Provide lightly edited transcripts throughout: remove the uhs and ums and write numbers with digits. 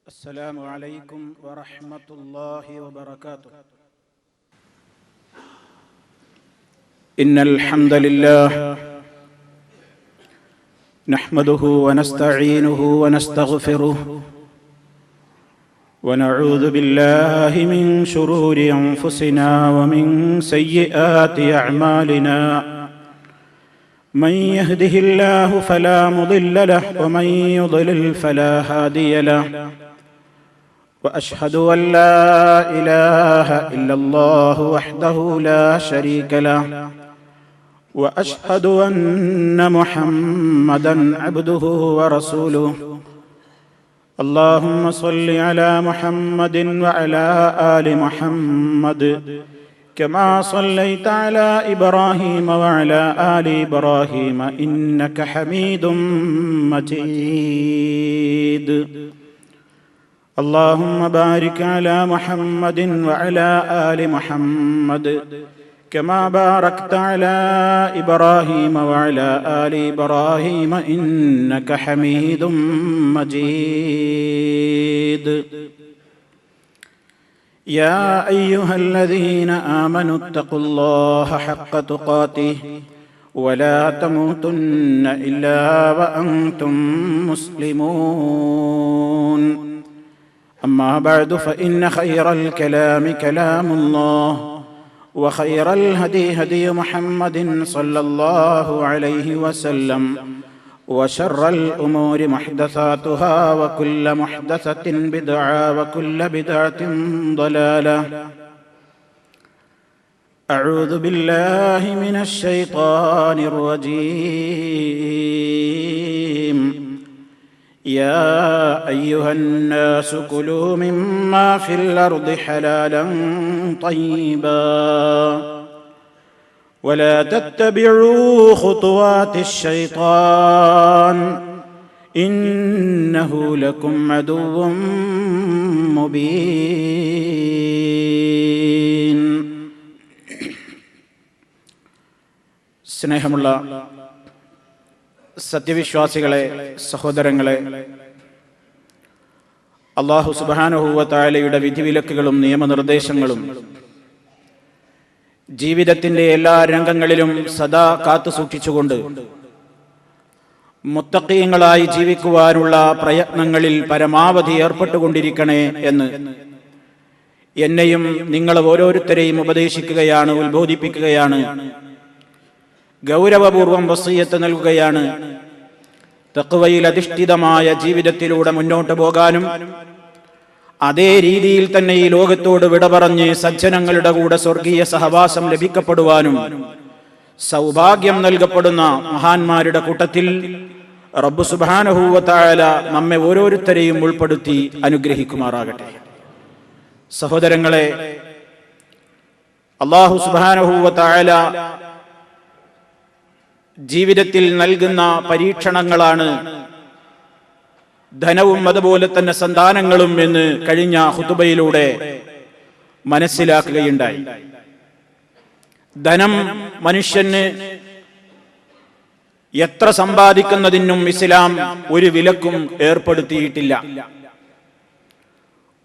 السلام عليكم ورحمة الله وبركاته. إن الحمد لله نحمده ونستعينه ونستغفره ونعوذ بالله من شرور أنفسنا ومن سيئات أعمالنا. من يهده الله فلا مضل له ومن يضلل فلا هادي له. وأشهد أن لا إله إلا الله وحده لا شريك له. وأشهد أن محمدا عبده ورسوله. اللهم صل على محمد وعلى آل محمد كما صليت على إبراهيم وعلى آل إبراهيم إنك حميد مجيد. اللهم بارك على محمد وعلى آل محمد كما باركت على إبراهيم وعلى آل إبراهيم إنك حميد مجيد. يا أيها الذين آمنوا اتقوا الله حق تقاته ولا تموتن إلا وأنتم مسلمون. أما بعد فإن خير الكلام كلام الله وخير الهدي هدي محمد صلى الله عليه وسلم وشر الأمور محدثاتها وكل محدثة بدعة وكل بدعة ضلالة. أعوذ بالله من الشيطان الرجيم. يا أيها الناس كلوا مما في الأرض حلالا طيبا ولا تتبعوا خطوات الشيطان إنه لكم عدو مبين. സ്നേഹമുള്ള സത്യവിശ്വാസികളെ, സഹോദരങ്ങളെ, അല്ലാഹു സുബ്ഹാനഹു വ തആലയുടെ വിധിവിലക്കുകളും നിയമനിർദ്ദേശങ്ങളും ജീവിതത്തിന്റെ എല്ലാ രംഗങ്ങളിലും സദാ കാത്തു സൂക്ഷിച്ചുകൊണ്ട് മുത്തഖീങ്ങളായി ജീവിക്കുവാനുള്ള പ്രയത്നങ്ങളിൽ പരമാവധി ഏർപ്പെട്ടുകൊണ്ടിരിക്കണേ എന്ന് എന്നെയും നിങ്ങൾ ഓരോരുത്തരെയും ഉപദേശിക്കുകയാണ്, ഉത്ബോധിപ്പിക്കുകയാണ്, ഗൗരവപൂർവം വസിയ്യത്ത് നൽകുകയാണ്. തഖ്വയിൽ അധിഷ്ഠിതമായ ജീവിതത്തിലൂടെ മുന്നോട്ട് പോകാനും അതേ രീതിയിൽ തന്നെ ഈ ലോകത്തോട് വിട പറഞ്ഞ് സജ്ജനങ്ങളുടെ കൂടെ സ്വർഗീയ സഹവാസം ലഭിക്കപ്പെടുവാനും സൗഭാഗ്യം നൽകപ്പെടുന്ന മഹാന്മാരുടെ കൂട്ടത്തിൽ റബ്ബ് സുബ്ഹാനഹു വ തആല നമ്മെ ഓരോരുത്തരെയും ഉൾപ്പെടുത്തി അനുഗ്രഹിക്കുമാറാകട്ടെ. സഹോദരങ്ങളെ, അല്ലാഹു സുബ്ഹാനഹു വ തആല ജീവിതത്തിൽ നൽകുന്ന പരീക്ഷണങ്ങളാണ് ധനവും അതുപോലെ തന്നെ സന്താനങ്ങളും എന്ന് കഴിഞ്ഞ ഖുതുബയിലൂടെ മനസ്സിലാക്കുകയുണ്ടായി. ധനം മനുഷ്യന് എത്ര സമ്പാദിക്കുന്നതിനും ഇസ്ലാം ഒരു വിലക്കും ഏർപ്പെടുത്തിയിട്ടില്ല.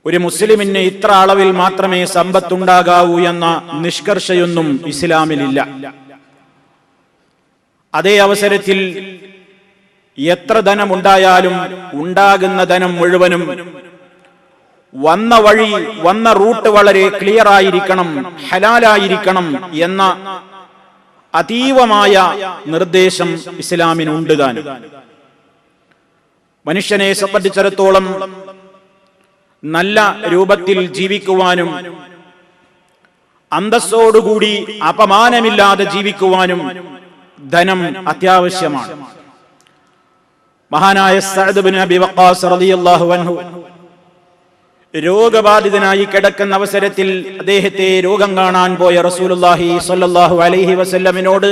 ഒരു മുസ്ലിമിന് ഇത്ര അളവിൽ മാത്രമേ സമ്പത്തുണ്ടാകാവൂ എന്ന നിഷ്കർഷയൊന്നും ഇസ്ലാമിലില്ല. അതേ അവസരത്തിൽ എത്ര ധനമുണ്ടായാലും ഉണ്ടാകുന്ന ധനം മുഴുവനും വന്ന വഴി, വന്ന റൂട്ട് വളരെ ക്ലിയർ ആയിരിക്കണം, ഹലാലായിരിക്കണം എന്ന അതീവമായ നിർദ്ദേശം ഇസ്ലാമിനുണ്ട് താനും. മനുഷ്യനെ സംബന്ധിച്ചിടത്തോളം നല്ല രൂപത്തിൽ ജീവിക്കുവാനും അന്തസ്സോടുകൂടി അപമാനമില്ലാതെ ജീവിക്കുവാനും ധനം അത്യാവശ്യമാണ്. മഹാനായ സഅദ് ഇബ്നു അബി വഖാസ് റളിയല്ലാഹു അൻഹു രോഗബാധിതനായി കിടക്കുന്ന അവസരത്തിൽ അദ്ദേഹത്തെ രോഗം കാണാൻ പോയ റസൂലുള്ളാഹി സ്വല്ലല്ലാഹു അലൈഹി വസല്ലമിനോട്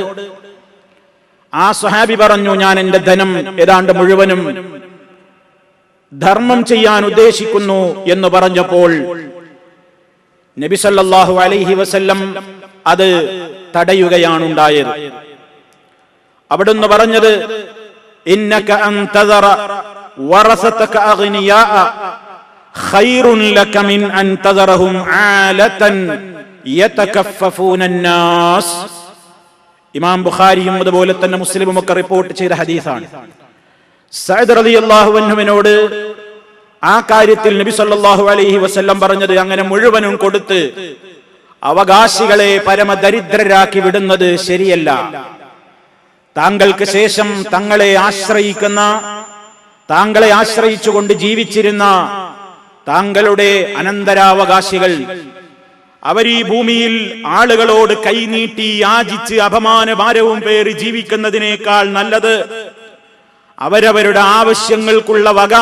ആ സ്വഹാബി പറഞ്ഞു, ഞാൻ എന്റെ ധനം ഏതാണ്ട് മുഴുവനും ധർമ്മം ചെയ്യാൻ ഉദ്ദേശിക്കുന്നു എന്ന് പറഞ്ഞപ്പോൾ നബി സല്ലല്ലാഹു അലൈഹി വസല്ലം അത് തടയുകയാണ് ഉണ്ടായത്. അവിടുന്ന് പറഞ്ഞത്, ഇന്നക അൻതദറ വറസതക അഗ്നിയാ ഖൈറുൻ ലക മിൻ അൻ തദറഹും ആലതൻ യതകഫഫൂന الناس. ഇമാം ബുഖാരിയും അതുപോലെ തന്നെ മുസ്ലിമും ഒക്കെ റിപ്പോർട്ട് ചെയ്ത ഹദീസാണ്. സഅദ് റളിയല്ലാഹു അൻഹുവിനോട് ആ കാര്യത്തിൽ നബി സല്ലല്ലാഹു അലൈഹി വസല്ലം പറഞ്ഞത്, അങ്ങനെ മുഴുവനും കൊടുത്ത് അവകാശികളെ പരമദരിദ്രരാക്കി വിടുന്നത് ശരിയല്ല. താങ്കൾക്ക് ശേഷം തങ്ങളെ ആശ്രയിച്ചുകൊണ്ട് ജീവിച്ചിരുന്ന താങ്കളുടെ അനന്തരാവകാശികൾ, അവർ ഈ ഭൂമിയിൽ ആളുകളോട് കൈനീട്ടി യാചിച്ച് അപമാനഭാരവും പേറി ജീവിക്കുന്നതിനേക്കാൾ നല്ലത് അവരവരുടെ ആവശ്യങ്ങൾക്കുള്ള വക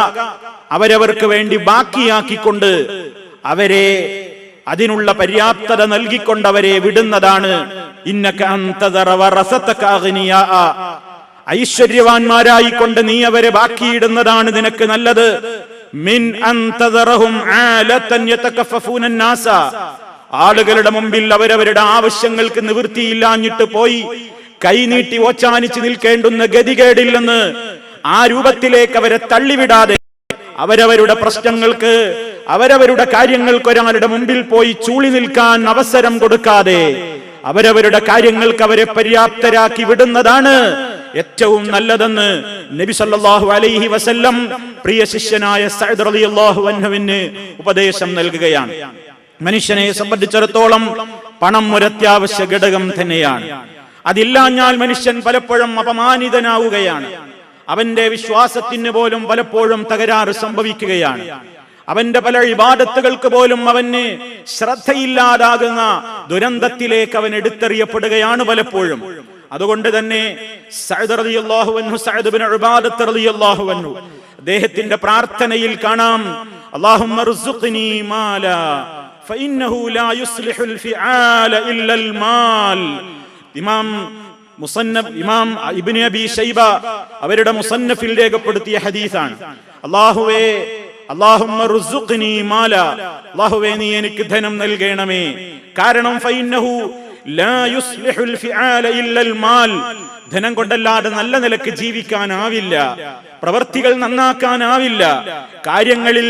അവരവർക്ക് വേണ്ടി ബാക്കിയാക്കിക്കൊണ്ട് അവരെ അതിനുള്ള പര്യാപ്തത നൽകിക്കൊണ്ടവരെ വിടുന്നതാണ്. ഇന്നക അൻതദറ വറസതക അഗ്നിയാ, ഐശ്വര്യവാന്മാരായിക്കൊണ്ട് നീ അവരെ ബാക്കിയിടുന്നതാണ് നിനക്ക് നല്ലത്. മിൻ അൻതദറഹും ആലതൻ യതകഫഫൂന الناس, ആളുകളുടെ മുമ്പിൽ അവരവരുടെ ആവശ്യങ്ങൾക്ക് നിവൃത്തിയില്ലാഞ്ഞിട്ട് പോയി കൈനീട്ടി ഓച്ചാനിച്ച് നിൽക്കേണ്ടുന്ന ഗതികേടിൽ നിന്ന് ആ രൂപത്തിലേക്ക് അവരെ തള്ളിവിടാതെ, അവരവരുടെ പ്രശ്നങ്ങൾക്ക് അവരവരുടെ കാര്യങ്ങൾക്ക് ഒരാളുടെ മുമ്പിൽ പോയി ചൂളി നിൽക്കാൻ അവസരം കൊടുക്കാതെ അവരവരുടെ കാര്യങ്ങൾക്ക് അവരെ പര്യാപ്തരാക്കി വിടുന്നതാണ് ഏറ്റവും നല്ലതെന്ന് നബി സല്ലല്ലാഹു അലൈഹി വസല്ലം പ്രിയ ശിഷ്യനായ സഅദ് റളിയല്ലാഹു അൻഹുവിന് ഉപദേശം നൽകുകയാണ്. മനുഷ്യനെ സംബന്ധിച്ചിടത്തോളം പണം ഒരു അത്യാവശ്യ ഘടകം തന്നെയാണ്. അതില്ലാഞ്ഞാൽ മനുഷ്യൻ പലപ്പോഴും അപമാനിതനാവുകയാണ്. അവന്റെ വിശ്വാസത്തിന് പോലും പലപ്പോഴും തകരാറ് സംഭവിക്കുകയാണ്. അവന്റെ പല ഇബാദത്തുകൾക്ക് പോലും അവന് ശ്രദ്ധയില്ലാതാകുന്ന ദുരന്തത്തിലേക്ക് അവൻ എടുത്തെറിയപ്പെടുകയാണ് പലപ്പോഴും. അതുകൊണ്ട് തന്നെ സഅദ് റളിയല്ലാഹു അൻഹു, സഅദ് ഇബ്നു ഉബാദത്ത് റളിയല്ലാഹു അൻഹു, അദ്ദേഹത്തിന്റെ പ്രാർത്ഥനയിൽ കാണാം, അല്ലാഹുമ്മ ർസുഖ്നി മാലാ ഫഇന്നഹു ലാ യുസ്ലിഹുൽ ഫിആല ഇല്ലൽ മാൽ. ഇമാം ഇബ്നു അബീ ശൈബ അവരുടെ മുസന്നഫിൽ രേഖപ്പെടുത്തിയ ഹദീസാണ്. അല്ലാഹുമ്മ ർസുഖ്നി മാലാ, അല്ലാഹുവേ നീ എനിക്ക് ധനം നൽകണമേ. കാരണം ഫഇന്നഹു ലാ യുസ്ലിഹുൽ ഫിആല ഇല്ലൽ മാൽ, ധനം കൊണ്ടല്ലാതെ നല്ല നിലക്ക് ജീവിക്കാനാവില്ല, പ്രവർത്തികൾ നന്നാക്കാനാവില്ല, കാര്യങ്ങളിൽ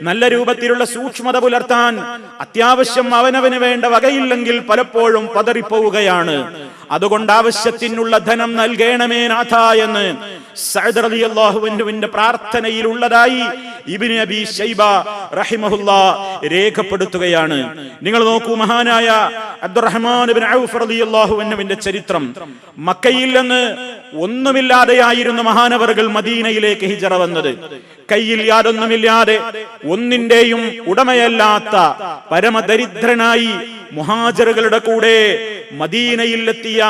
നല്ല രൂപത്തിലുള്ള സൂക്ഷ്മത പുലർത്താൻ അത്യാവശ്യം അവനവന് വേണ്ട വകയില്ലെങ്കിൽ പലപ്പോഴും പതറിപ്പോവുകയാണ്. അതുകൊണ്ട് ആവശ്യത്തിനുള്ള ധനം നൽകണമേ നാഥ എന്ന് സഅദ് റളിയല്ലാഹു അൻഹുവിന്റെ പ്രാർത്ഥനയിൽ ഉള്ളതായി ഇബ്നു അബീ ശൈബ റഹിമഹുല്ലാഹ് രേഖപ്പെടുത്തുകയാണ്. നിങ്ങൾ നോക്കൂ, മഹാനായ അബ്ദുറഹ്മാൻ ഇബ്നു ഔഫ് റളിയല്ലാഹു അൻഹുവിന്റെ ചരിത്രം. മക്കയിൽ നിന്ന് ഒന്നുമില്ലാതെയായിരുന്നു മഹാനവറുകൾ മദീനയിലേക്ക് ഹിജറ വന്നത്. കയ്യിൽ യാതൊന്നുമില്ലാതെ, ഒന്നിന്റെയും ഉടമയല്ലാത്ത പരമദരിദ്രനായി മുഹാജിറുകളുടെ കൂടെ മദീനയിൽ എത്തിയ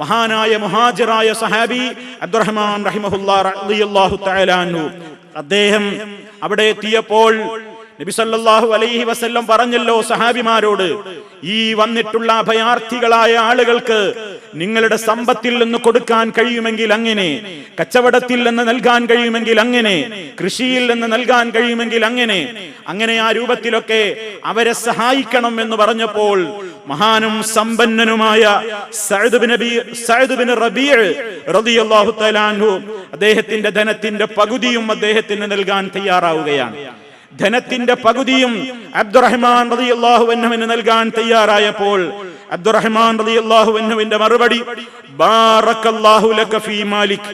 മഹാനായ മുഹാജിറായ സഹാബി അബ്ദുറഹ്മാൻ റളിയല്ലാഹു തആല അൻഹു, അദ്ദേഹം അവിടെ എത്തിയപ്പോൾ നബി സല്ലല്ലാഹു അലൈഹി വസല്ലം പറഞ്ഞല്ലോ സഹാബിമാരോട്, ഈ വന്നിട്ടുള്ള അഭയാർത്ഥികളായ ആളുകൾക്ക് നിങ്ങളുടെ സമ്പത്തിൽ നിന്ന് കൊടുക്കാൻ കഴിയുമെങ്കിൽ അങ്ങനെ, കച്ചവടത്തിൽ നിന്ന് നൽകാൻ കഴിയുമെങ്കിൽ അങ്ങനെ, കൃഷിയിൽ നിന്ന് നൽകാൻ കഴിയുമെങ്കിൽ അങ്ങനെ ആ രൂപത്തിലൊക്കെ അവരെ സഹായിക്കണം എന്ന് പറഞ്ഞപ്പോൾ മഹാനും സമ്പന്നനുമായ സഅദ് ബിൻ റബീഅ് റളിയല്ലാഹു തആല അൻഹു അദ്ദേഹത്തിന്റെ ധനത്തിന്റെ പകുതിയും അദ്ദേഹത്തിന് നൽകാൻ തയ്യാറാവുകയാണ്. ധനത്തിന്റെ പകുതിയും അബ്ദുറഹ്മാൻ റളിയല്ലാഹു അൻഹുവിന് നൽകാൻ തയ്യാറായപ്പോൾ അബ്ദുറഹ്മാൻ റളിയല്ലാഹു അൻഹുവിന്റെ മറുപടി, ബാറക്കല്ലാഹു ലക ഫീ മാലിക്,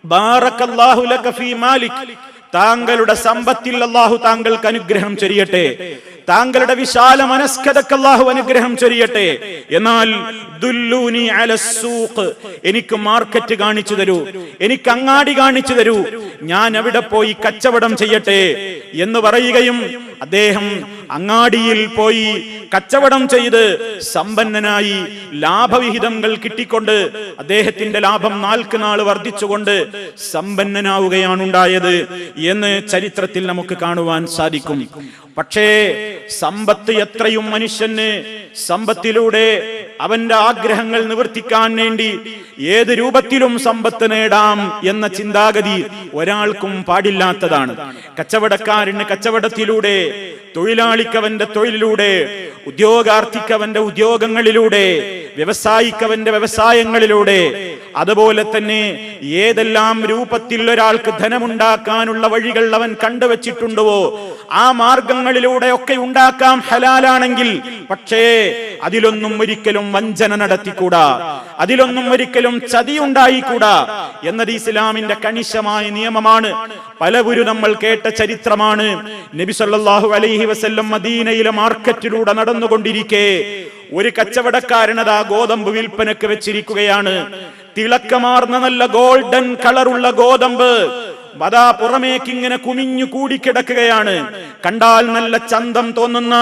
ബാറക്കല്ലാഹു ലക ഫീ മാലിക്, താങ്കളുടെ സമ്പത്തിൽ അല്ലാഹു താങ്കൾക്ക് അനുഗ്രഹം ചൊരിയട്ടെ, താങ്കളുടെ വിശാല മനസ്കതക്ക് അല്ലാഹു അനുഗ്രഹം ചൊരിയട്ടെ. എന്നാൽ ദുല്ലൂനി അലസ്സൂഖ്, എനിക്ക് മാർക്കറ്റ് കാണിച്ചു തരൂ, എനിക്ക് അങ്ങാടി കാണിച്ചു തരൂ, ഞാൻ അവിടെ പോയി കച്ചവടം ചെയ്യട്ടെ എന്ന് പറയുകയും അദ്ദേഹം അങ്ങാടിയിൽ പോയി കച്ചവടം ചെയ്ത് സമ്പന്നനായി ലാഭവിഹിതങ്ങൾ കിട്ടിക്കൊണ്ട് അദ്ദേഹത്തിന്റെ ലാഭം നാൾക്ക് നാൾ വർദ്ധിച്ചുകൊണ്ട് സമ്പന്നനാവുകയാണ് ഉണ്ടായത് എന്ന് ചരിത്രത്തിൽ നമുക്ക് കാണുവാൻ സാധിക്കും. പക്ഷേ സമ്പത്ത് എത്രയും മനുഷ്യന് സമ്പത്തിലൂടെ അവന്റെ ആഗ്രഹങ്ങൾ നിവർത്തിക്കാൻ വേണ്ടി ഏത് രൂപത്തിലും സമ്പത്ത് നേടാം എന്ന ചിന്താഗതി ഒരാൾക്കും പാടില്ലാത്തതാണ്. കച്ചവടക്കാരന് കച്ചവടത്തിലൂടെ, തൊഴിലാളിക്കവന്റെ തൊഴിലിലൂടെ, ഉദ്യോഗാർത്ഥിക്കവന്റെ ഉദ്യോഗങ്ങളിലൂടെ, വ്യവസായിക്കവന്റെ വ്യവസായങ്ങളിലൂടെ, അതുപോലെ തന്നെ ഏതെല്ലാം രൂപത്തിൽ ഒരാൾക്ക് ധനമുണ്ടാക്കാനുള്ള വഴികൾ അവൻ കണ്ടുവച്ചിട്ടുണ്ടോ ആ മാർഗങ്ങളിലൂടെയൊക്കെ ഉണ്ടാക്കാം ഹലാലാണെങ്കിൽ. പക്ഷേ അതിലൊന്നും ഒരിക്കലും വഞ്ചന നടത്തിക്കൂടാ, അതിലൊന്നും ഒരിക്കലും ചതി ഉണ്ടായിക്കൂടാ എന്നത് ഇസ്ലാമിന്റെ കണിശമായ നിയമമാണ്. പലവരും നമ്മൾ കേട്ട ചരിത്രമാണ്. നബി സല്ലല്ലാഹു അലൈഹി വസല്ലം മദീനയിലെ മാർക്കറ്റിലൂടെ നടന്നുകൊണ്ടിരിക്കെ ഒരു കച്ചവടക്കാരനതാ ഗോതമ്പ് വിൽപ്പനക്ക് വെച്ചിരിക്കുകയാണ്. തിളക്കമാർന്ന നല്ല ഗോൾഡൻ കളറുള്ള ഗോതമ്പ് അതാ പുറമേക്ക് ഇങ്ങനെ കുമിഞ്ഞു കൂടിക്കിടക്കുകയാണ്. കണ്ടാൽ നല്ല ചന്തം തോന്നുന്ന,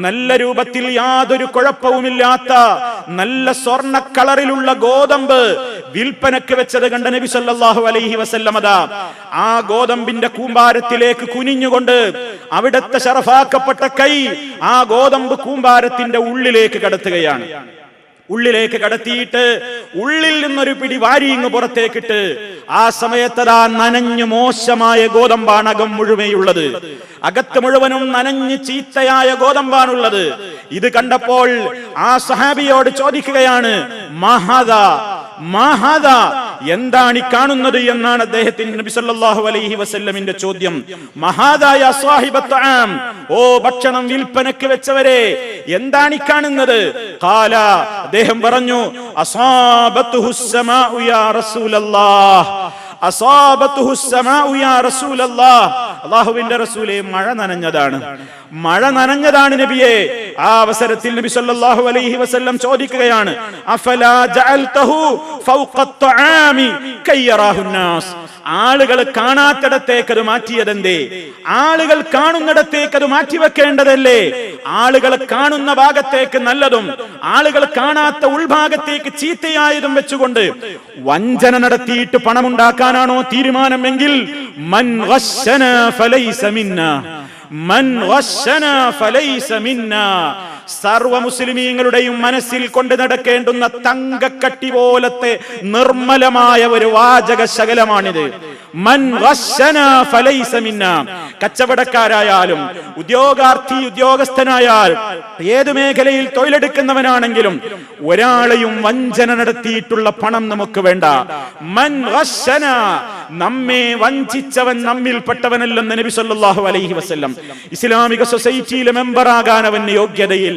നല്ല രൂപത്തിൽ യാതൊരു കുഴപ്പവുമില്ലാത്ത നല്ല സ്വർണ്ണ കളറിലുള്ള ഗോതമ്പ് വിൽപ്പനക്ക് വെച്ചത് കണ്ട നബി സല്ലല്ലാഹു അലൈഹി വസല്ലം അതാ ആ ഗോതമ്പിന്റെ കൂമ്പാരത്തിലേക്ക് കുനിഞ്ഞുകൊണ്ട് അവിടുത്തെ ശറഫാക്കപ്പെട്ട കൈ ആ ഗോതമ്പ് കൂമ്പാരത്തിന്റെ ഉള്ളിലേക്ക് കടത്തുകയാണ്. ഉള്ളിലേക്ക് കടത്തിയിട്ട് ഉള്ളിൽ നിന്നൊരു പിടി വാരിയിങ് പുറത്തേക്കിട്ട് ആ സമയത്തതാ നനഞ്ഞു മോശമായ ഗോതമ്പാണ് അകം മുഴുവനുള്ളത്. അകത്ത് മുഴുവനും നനഞ്ഞ് ചീത്തയായ ഗോതമ്പാണുള്ളത്. ഇത് കണ്ടപ്പോൾ ആ സഹാബിയോട് ചോദിക്കുകയാണ്, മഹാദ, എന്താണ് ഈ കാണുന്നത് എന്നാണ് അദ്ദേഹത്തിന് നബി സല്ലല്ലാഹു അലൈഹി വസല്ലമിന്റെ ചോദ്യം. മഹാദാ യാ സാഹിബത്ത് ആം, ഓ ഭക്ഷണം വിൽപ്പനക്ക് വെച്ചവരെ, എന്താണ് ഈ കാണുന്നത്? ഖാല, അദ്ദേഹം പറഞ്ഞു, അസാബത്തുഹുസ് സമാഉ യാ റസൂലല്ലാഹ്, അസാബത്തുഹുസ് സമാഉ യാ റസൂലല്ലാഹ്, അല്ലാഹുവിന്റെ റസൂലേ, മഴ നനഞ്ഞതാണ്, മഴ നനഞ്ഞതാണ് നബിയെ. ആ അവസരത്തിൽ നബി സല്ലല്ലാഹു അലൈഹി വസല്ലം ചോദിക്കുകയാണ്, അഫലാ ജഅൽതഹു ഫൗഖത്ത് തആമി കയ്യറാഹു നാസ്, ആളുകൾ കാണാത്തിടത്തേക്ക് അത് മാറ്റിയതെന്തേ? ആളുകൾ കാണുന്നിടത്തേക്ക് അത് മാറ്റിവെക്കേണ്ടതല്ലേ? ആളുകൾ കാണുന്ന ഭാഗത്തേക്ക് നല്ലതും ആളുകൾ കാണാത്ത ഉൾഭാഗത്തേക്ക് ചീത്തയായതും വെച്ചുകൊണ്ട് വഞ്ചന നടത്തിയിട്ട് പണമുണ്ടാക്കാനാണോ തീരുമാനമെങ്കിൽ മൻ ഗശ്ശനാ ഫലൈസ മിന്നാ, മൻ ഗശ്ശനാ ഫലൈസ മിന്നാ. സർവ മുസ്ലിമീങ്ങളുടെയും മനസ്സിൽ കൊണ്ട് നടക്കേണ്ടുന്ന തങ്കക്കട്ടി പോലത്തെ നിർമ്മലമായ ഒരു വാചക ശകലമാണിത്. മൻ ഗശ്ശനാ ഫലൈസ മിന്നാ. കച്ചവടക്കാരായാലും ഉദ്യോഗസ്ഥനായാൽ ഏത് മേഖലയിൽ തൊഴിലെടുക്കുന്നവനാണെങ്കിലും ഒരാളെയും വഞ്ചന നടത്തിയിട്ടുള്ള പണം നമുക്ക് വേണ്ട. മൻ ഗശ്ശനാ, നമ്മെ വഞ്ചിച്ചവൻ നമ്മിൽപ്പെട്ടവനല്ലെന്ന് നബി സല്ലല്ലാഹു അലൈഹി വസല്ലം. ഇസ്ലാമിക സൊസൈറ്റിയിലെ മെമ്പറാകാൻ അവന് യോഗ്യതയില്ല.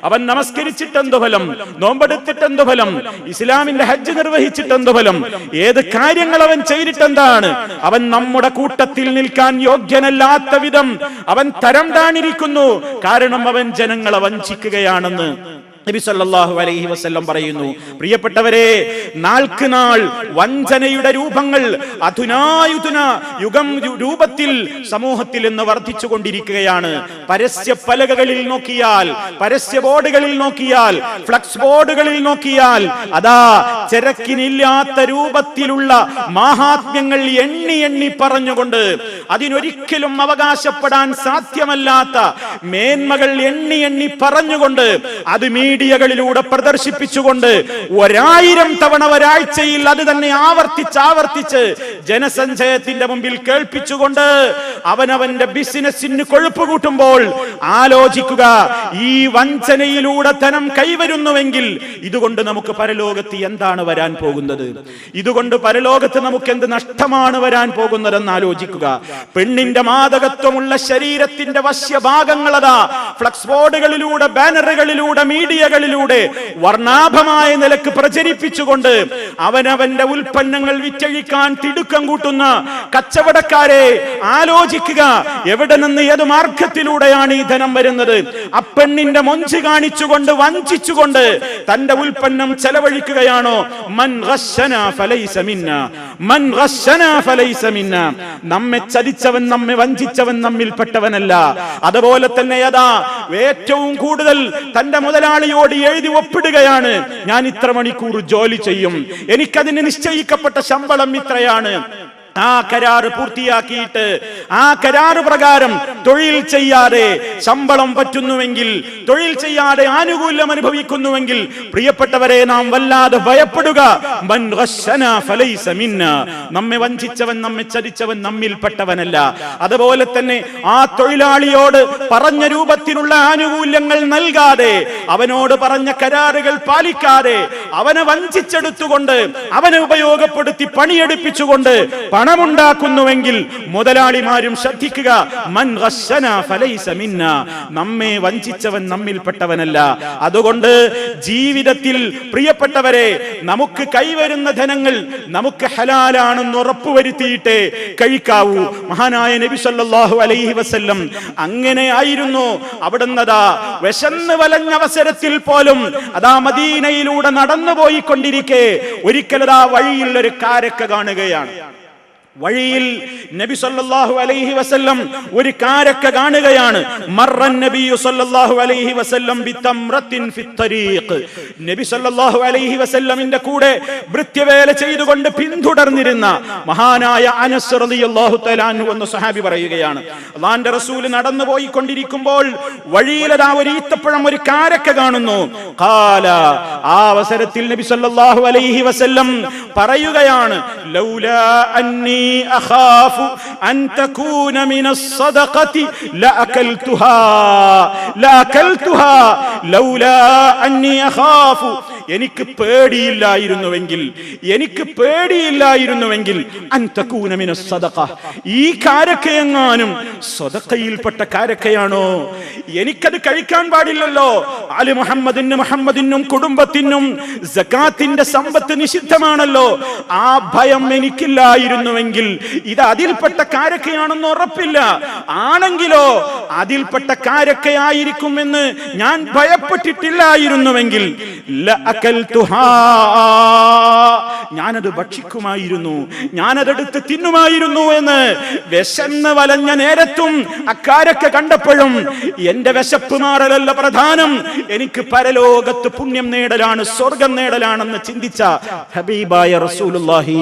അവൻ നമസ്കരിച്ചിട്ടെന്തു ഫലം, നോമ്പെടുത്തിട്ടെന്തു ഫലം, ഇസ്ലാമിന്റെ ഹജ്ജ് നിർവഹിച്ചിട്ടെന്തു ഫലം, ഏത് കാര്യങ്ങൾ അവൻ ചെയ്തിട്ടെന്താണ്? അവൻ നമ്മുടെ കൂട്ടത്തിൽ നിൽക്കാൻ യോഗ്യനല്ലാത്ത വിധം അവൻ തരം താണിരിക്കുന്നു. കാരണം അവൻ ജനങ്ങളെ വഞ്ചിക്കുകയാണെന്ന് നബി സല്ലല്ലാഹു അലൈഹി വസല്ലം പറയുന്നു. പ്രിയപ്പെട്ടവരെ, നാൾക്ക് നാൾ വഞ്ചനയുടെ രൂപങ്ങൾ യുഗം രൂപത്തിൽ സമൂഹത്തിൽ നിന്ന് വർദ്ധിച്ചുകൊണ്ടിരിക്കുകയാണ്. പരസ്യ പലകകളിൽ നോക്കിയാൽ, പരസ്യ ബോർഡുകളിൽ നോക്കിയാൽ, ഫ്ലക്സ് ബോർഡുകളിൽ നോക്കിയാൽ അതാ ചരക്കിനില്ലാത്ത രൂപത്തിലുള്ള മാഹാത്മ്യങ്ങൾ എണ്ണി എണ്ണി പറഞ്ഞുകൊണ്ട് അതിനൊരിക്കലും അവകാശപ്പെടാൻ സാധ്യമല്ലാത്ത മേന്മകൾ എണ്ണി എണ്ണി പറഞ്ഞുകൊണ്ട് അത് മീഡിയകളിലൂടെ പ്രദർശിപ്പിച്ചുകൊണ്ട് 1000 തവണ ഒരാഴ്ചയിൽ അത് തന്നെ ആവർത്തിച്ച് ജനസഞ്ചയത്തിന്റെ മുമ്പിൽ കേൾപ്പിച്ചുകൊണ്ട് അവനവന്റെ ബിസിനസ്സിന് കൊഴുപ്പ് കൂട്ടുമ്പോൾ ആലോചിക്കുക, ഈ വഞ്ചനയിലൂടെ ധനം കൈവരുന്നുവെങ്കിൽ ഇതുകൊണ്ട് നമുക്ക് പരലോകത്ത് എന്താണ് വരാൻ പോകുന്നത്? ഇതുകൊണ്ട് പരലോകത്ത് നമുക്ക് എന്ത് നഷ്ടമാണ് വരാൻ പോകുന്നതെന്ന് ആലോചിക്കുക. പെണ്ണിന്റെ മാദകത്വമുള്ള ശരീരത്തിന്റെ വശ്യഭാഗങ്ങളതാ ഫ്ലക്സ് ബോർഡുകളിലൂടെ, ബാനറുകളിലൂടെ, മീഡിയകളിലൂടെ വർണ്ണാഭമായ നിലക്ക് പ്രചരിപ്പിച്ചുകൊണ്ട് അവനവന്റെ ഉൽപ്പന്നങ്ങൾ വിറ്റഴിക്കാൻ തിടുക്കം കൂട്ടുന്ന കച്ചവടക്കാരെ ആലോചിക്കുക, എവിടെ നിന്ന് ഏത് മാർഗത്തിലൂടെയാണ് ഈ ധനം വരുന്നത്? അപ്പെണ്ണിന്റെ മൊഞ്ച് കാണിച്ചുകൊണ്ട് വഞ്ചിച്ചുകൊണ്ട് തന്റെ ഉൽപ്പന്നം ചെലവഴിക്കുകയാണോ? മൻ ഗശ്ശനാ ഫലൈസ മിന്നാ, മൻ ഗശ്ശനാ ഫലൈസ മിന്നാ. നമ്മെ ചതിച്ചവൻ, നമ്മെ വഞ്ചിച്ചവൻ നമ്മിൽപ്പെട്ടവനല്ല. അതുപോലെ തന്നെ അതാ ഏറ്റവും കൂടുതൽ തന്റെ മുതലാളിയോട് എഴുതി ഒപ്പിടുകയാണ്, ഞാൻ ഇത്ര മണിക്കൂർ ജോലി ചെയ്യും, എനിക്കതിന് നിശ്ചയിക്കപ്പെട്ട ശമ്പളം ഇത്രയാണ്. ആ കരാറ് പൂർത്തിയാക്കിയിട്ട് ആ കരാറ് പ്രകാരം തൊഴിൽ ചെയ്യാതെ ശമ്പളം പറ്റുന്നുവെങ്കിൽ, തൊഴിൽ ചെയ്യാതെ ആനുകൂല്യം അനുഭവിക്കുന്നുവെങ്കിൽ, പ്രിയപ്പെട്ടവരെ, നാം വല്ലാതെ ഭയപ്പെടുക. മൻ ഗശ്ശനാ ഫലൈസ മിന്നാ, നമ്മെ വഞ്ചിച്ചവൻ, നമ്മെ ചതിച്ചവൻ നമ്മിൽപ്പെട്ടവനല്ല. അതുപോലെ തന്നെ ആ തൊഴിലാളിയോട് പറഞ്ഞ രൂപത്തിലുള്ള ആനുകൂല്യങ്ങൾ നൽകാതെ, അവനോട് പറഞ്ഞ കരാറുകൾ പാലിക്കാതെ, അവനെ വഞ്ചിച്ചെടുത്തുകൊണ്ട്, അവനെ ഉപയോഗപ്പെടുത്തി പണിയെടുപ്പിച്ചുകൊണ്ട് പണമുണ്ടാക്കുന്നുവെങ്കിൽ മുതലാളിമാരും ശ്രദ്ധിക്കുക. മൻ ഗശ്ശനാ ഫലൈസ മിന്നാ, നമ്മെ വഞ്ചിച്ചവൻ നമ്മിൽപ്പെട്ടവനല്ല. അതുകൊണ്ട് ജീവിതത്തിൽ പ്രിയപ്പെട്ടവരെ, നമുക്ക് കൈവരുന്ന ധനങ്ങൾ നമുക്ക് ഹലാലാണെന്ന് ഉറപ്പുവരുത്തിയിട്ട് കഴിക്കാവൂ. മഹാനായ നബി സല്ലല്ലാഹു അലൈഹി വസല്ലം അങ്ങനെ ആയിരുന്നു. അവിടുന്നതാ വിശന്ന് വലഞ്ഞ അവസരത്തിൽ പോലും അതാ മദീനയിലൂടെ നടന്നുപോയിക്കൊണ്ടിരിക്കെ ഒരിക്കലതാ വഴിയിൽ ഒരു കാരക്ക കാണുകയാണ്. വഴിയിൽ നബി സല്ലല്ലാഹു അലൈഹി വസല്ലം ഒരു കാരക്ക കാണുകയാണ്. മർറൻ നബിയു സല്ലല്ലാഹു അലൈഹി വസല്ലം ബിതംറത്തിൻ ഫിത്തരീഖ്, നബി സല്ലല്ലാഹു അലൈഹി വസല്ലമിന്റെ കൂടെ വൃത്യവേല ചെയ്തുകൊണ്ട് പിന്തുടർന്നിരുന്ന മഹാനായ അനസ് റളിയല്ലാഹു തആല അൻഹു എന്ന സ്വഹാബി പറയുകയാണ്, അല്ലാഹുവിന്റെ റസൂൽ നടന്നു പോയിക്കൊണ്ടിരിക്കുമ്പോൾ വഴിയിൽ ദാ ഒരു ഈത്തപ്പഴം, ഒരു കാരക്ക കാണുന്നു. ഖാല, ആ അവസരത്തിൽ നബി സല്ലല്ലാഹു അലൈഹി വസല്ലം പറയുകയാണ്, ലൗലാ അന്നി അഖാഫു അൻ തകൂന മിനസ് സദഖതി ലഅകൽതുഹാ ലൗലാ അന്നി അഖാഫു, എനിക്ക് പേടിയില്ലായിരുന്നുവെങ്കിൽ അൻ തകൂന മിനസ് സദഖ, ഈ കാരക്കയെങ്ങാനും സദഖയിൽപ്പെട്ട കാരക്കയാണോ, എനിക്കത് കഴിക്കാൻ പാടില്ലല്ലോ. ആലി മുഹമ്മദിനും കുടുംബത്തിനും സകാത്തിന്റെ സമ്പത്ത് നിഷിദ്ധമാണല്ലോ. ആ ഭയം എനിക്കില്ലായിരുന്നുവെങ്കിൽ, ഇത് അതിൽപ്പെട്ട കാരക്കയാണെന്ന് ഉറപ്പില്ല, ആണെങ്കിലോ അതിൽപ്പെട്ട കാരക്കയായിരിക്കുമെന്ന് ഞാൻ ഭയപ്പെട്ടിട്ടില്ലായിരുന്നുവെങ്കിൽ ഞാനത് ഭക്ഷിക്കുമായിരുന്നു, ഞാനതെടുത്ത് തിന്നുമായിരുന്നു എന്ന് വിശന്ന് വലഞ്ഞ നേരത്തും അക്കാരക്ക കണ്ടപ്പോഴും എന്റെ വിശപ്പ് മാറലല്ല പ്രധാനം, എനിക്ക് പരലോകത്ത് പുണ്യം നേടലാണ്, സ്വർഗം നേടലാണെന്ന് ചിന്തിച്ച ഹബീബായ റസൂലുള്ളാഹി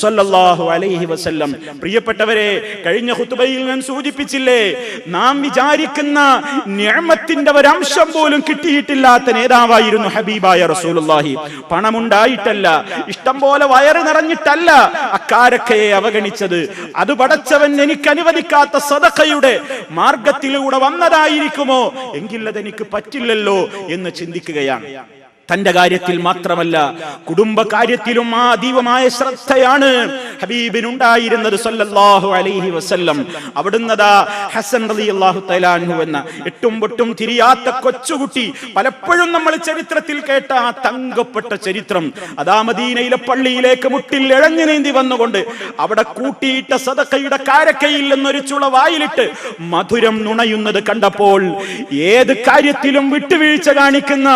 സ്വല്ലല്ലാഹു അലൈഹി വസല്ലം. പ്രിയപ്പെട്ടവരെ, കഴിഞ്ഞ ഖുതുബയിൽ ഞാൻ സൂചിപ്പിച്ചില്ലേ, നാം വിചാരിക്കുന്ന നിഅമത്തിന്റെ ഒരംശം പോലും കിട്ടിയിട്ടില്ലാത്ത നേതാവായിരുന്നു ഹബീബായ റസൂലുള്ളാഹി. പണമുണ്ടായിട്ടല്ല, ഇഷ്ടം പോലെ വയറ് നിറഞ്ഞിട്ടല്ല അക്കാരക്കയെ അവഗണിച്ചത്. അത് പടച്ചവൻ എനിക്ക് അനുവദിക്കാത്ത സദഖയുടെ മാർഗത്തിലൂടെ വന്നതായിരിക്കുമോ എങ്കിൽ അതെനിക്ക് പറ്റില്ലല്ലോ എന്ന് ചിന്തിക്കുകയാണ്. തന്റെ കാര്യത്തിൽ മാത്രമല്ല, കുടുംബ കാര്യത്തിലും അതീവമായ ശ്രദ്ധയാണ് ഹബീബിനുണ്ടായിരുന്നത് സല്ലല്ലാഹു അലൈഹി വസല്ലം. അവിടുന്നതാ ഹസൻ റളിയല്ലാഹു തആല അൻഹു എന്ന എട്ടും പൊട്ടും തിരിയാത്ത കൊച്ചുകുട്ടി, പലപ്പോഴും നമ്മൾ ചരിത്രത്തിൽ കേട്ട ആ തങ്കപ്പെട്ട ചരിത്രം, അതാ മദീനയിലെ പള്ളിയിലേക്ക് മുട്ടിൽ ഇഴഞ്ഞു നീന്തി വന്നുകൊണ്ട് അവിടെ കൂട്ടിയിട്ട സദഖയുടെ കാരക്കയിൽ നിന്നൊരു ചുള വായിലിട്ട് മധുരം നുണയുന്നത് കണ്ടപ്പോൾ, ഏത് കാര്യത്തിലും വിട്ടുവീഴ്ച കാണിക്കുന്ന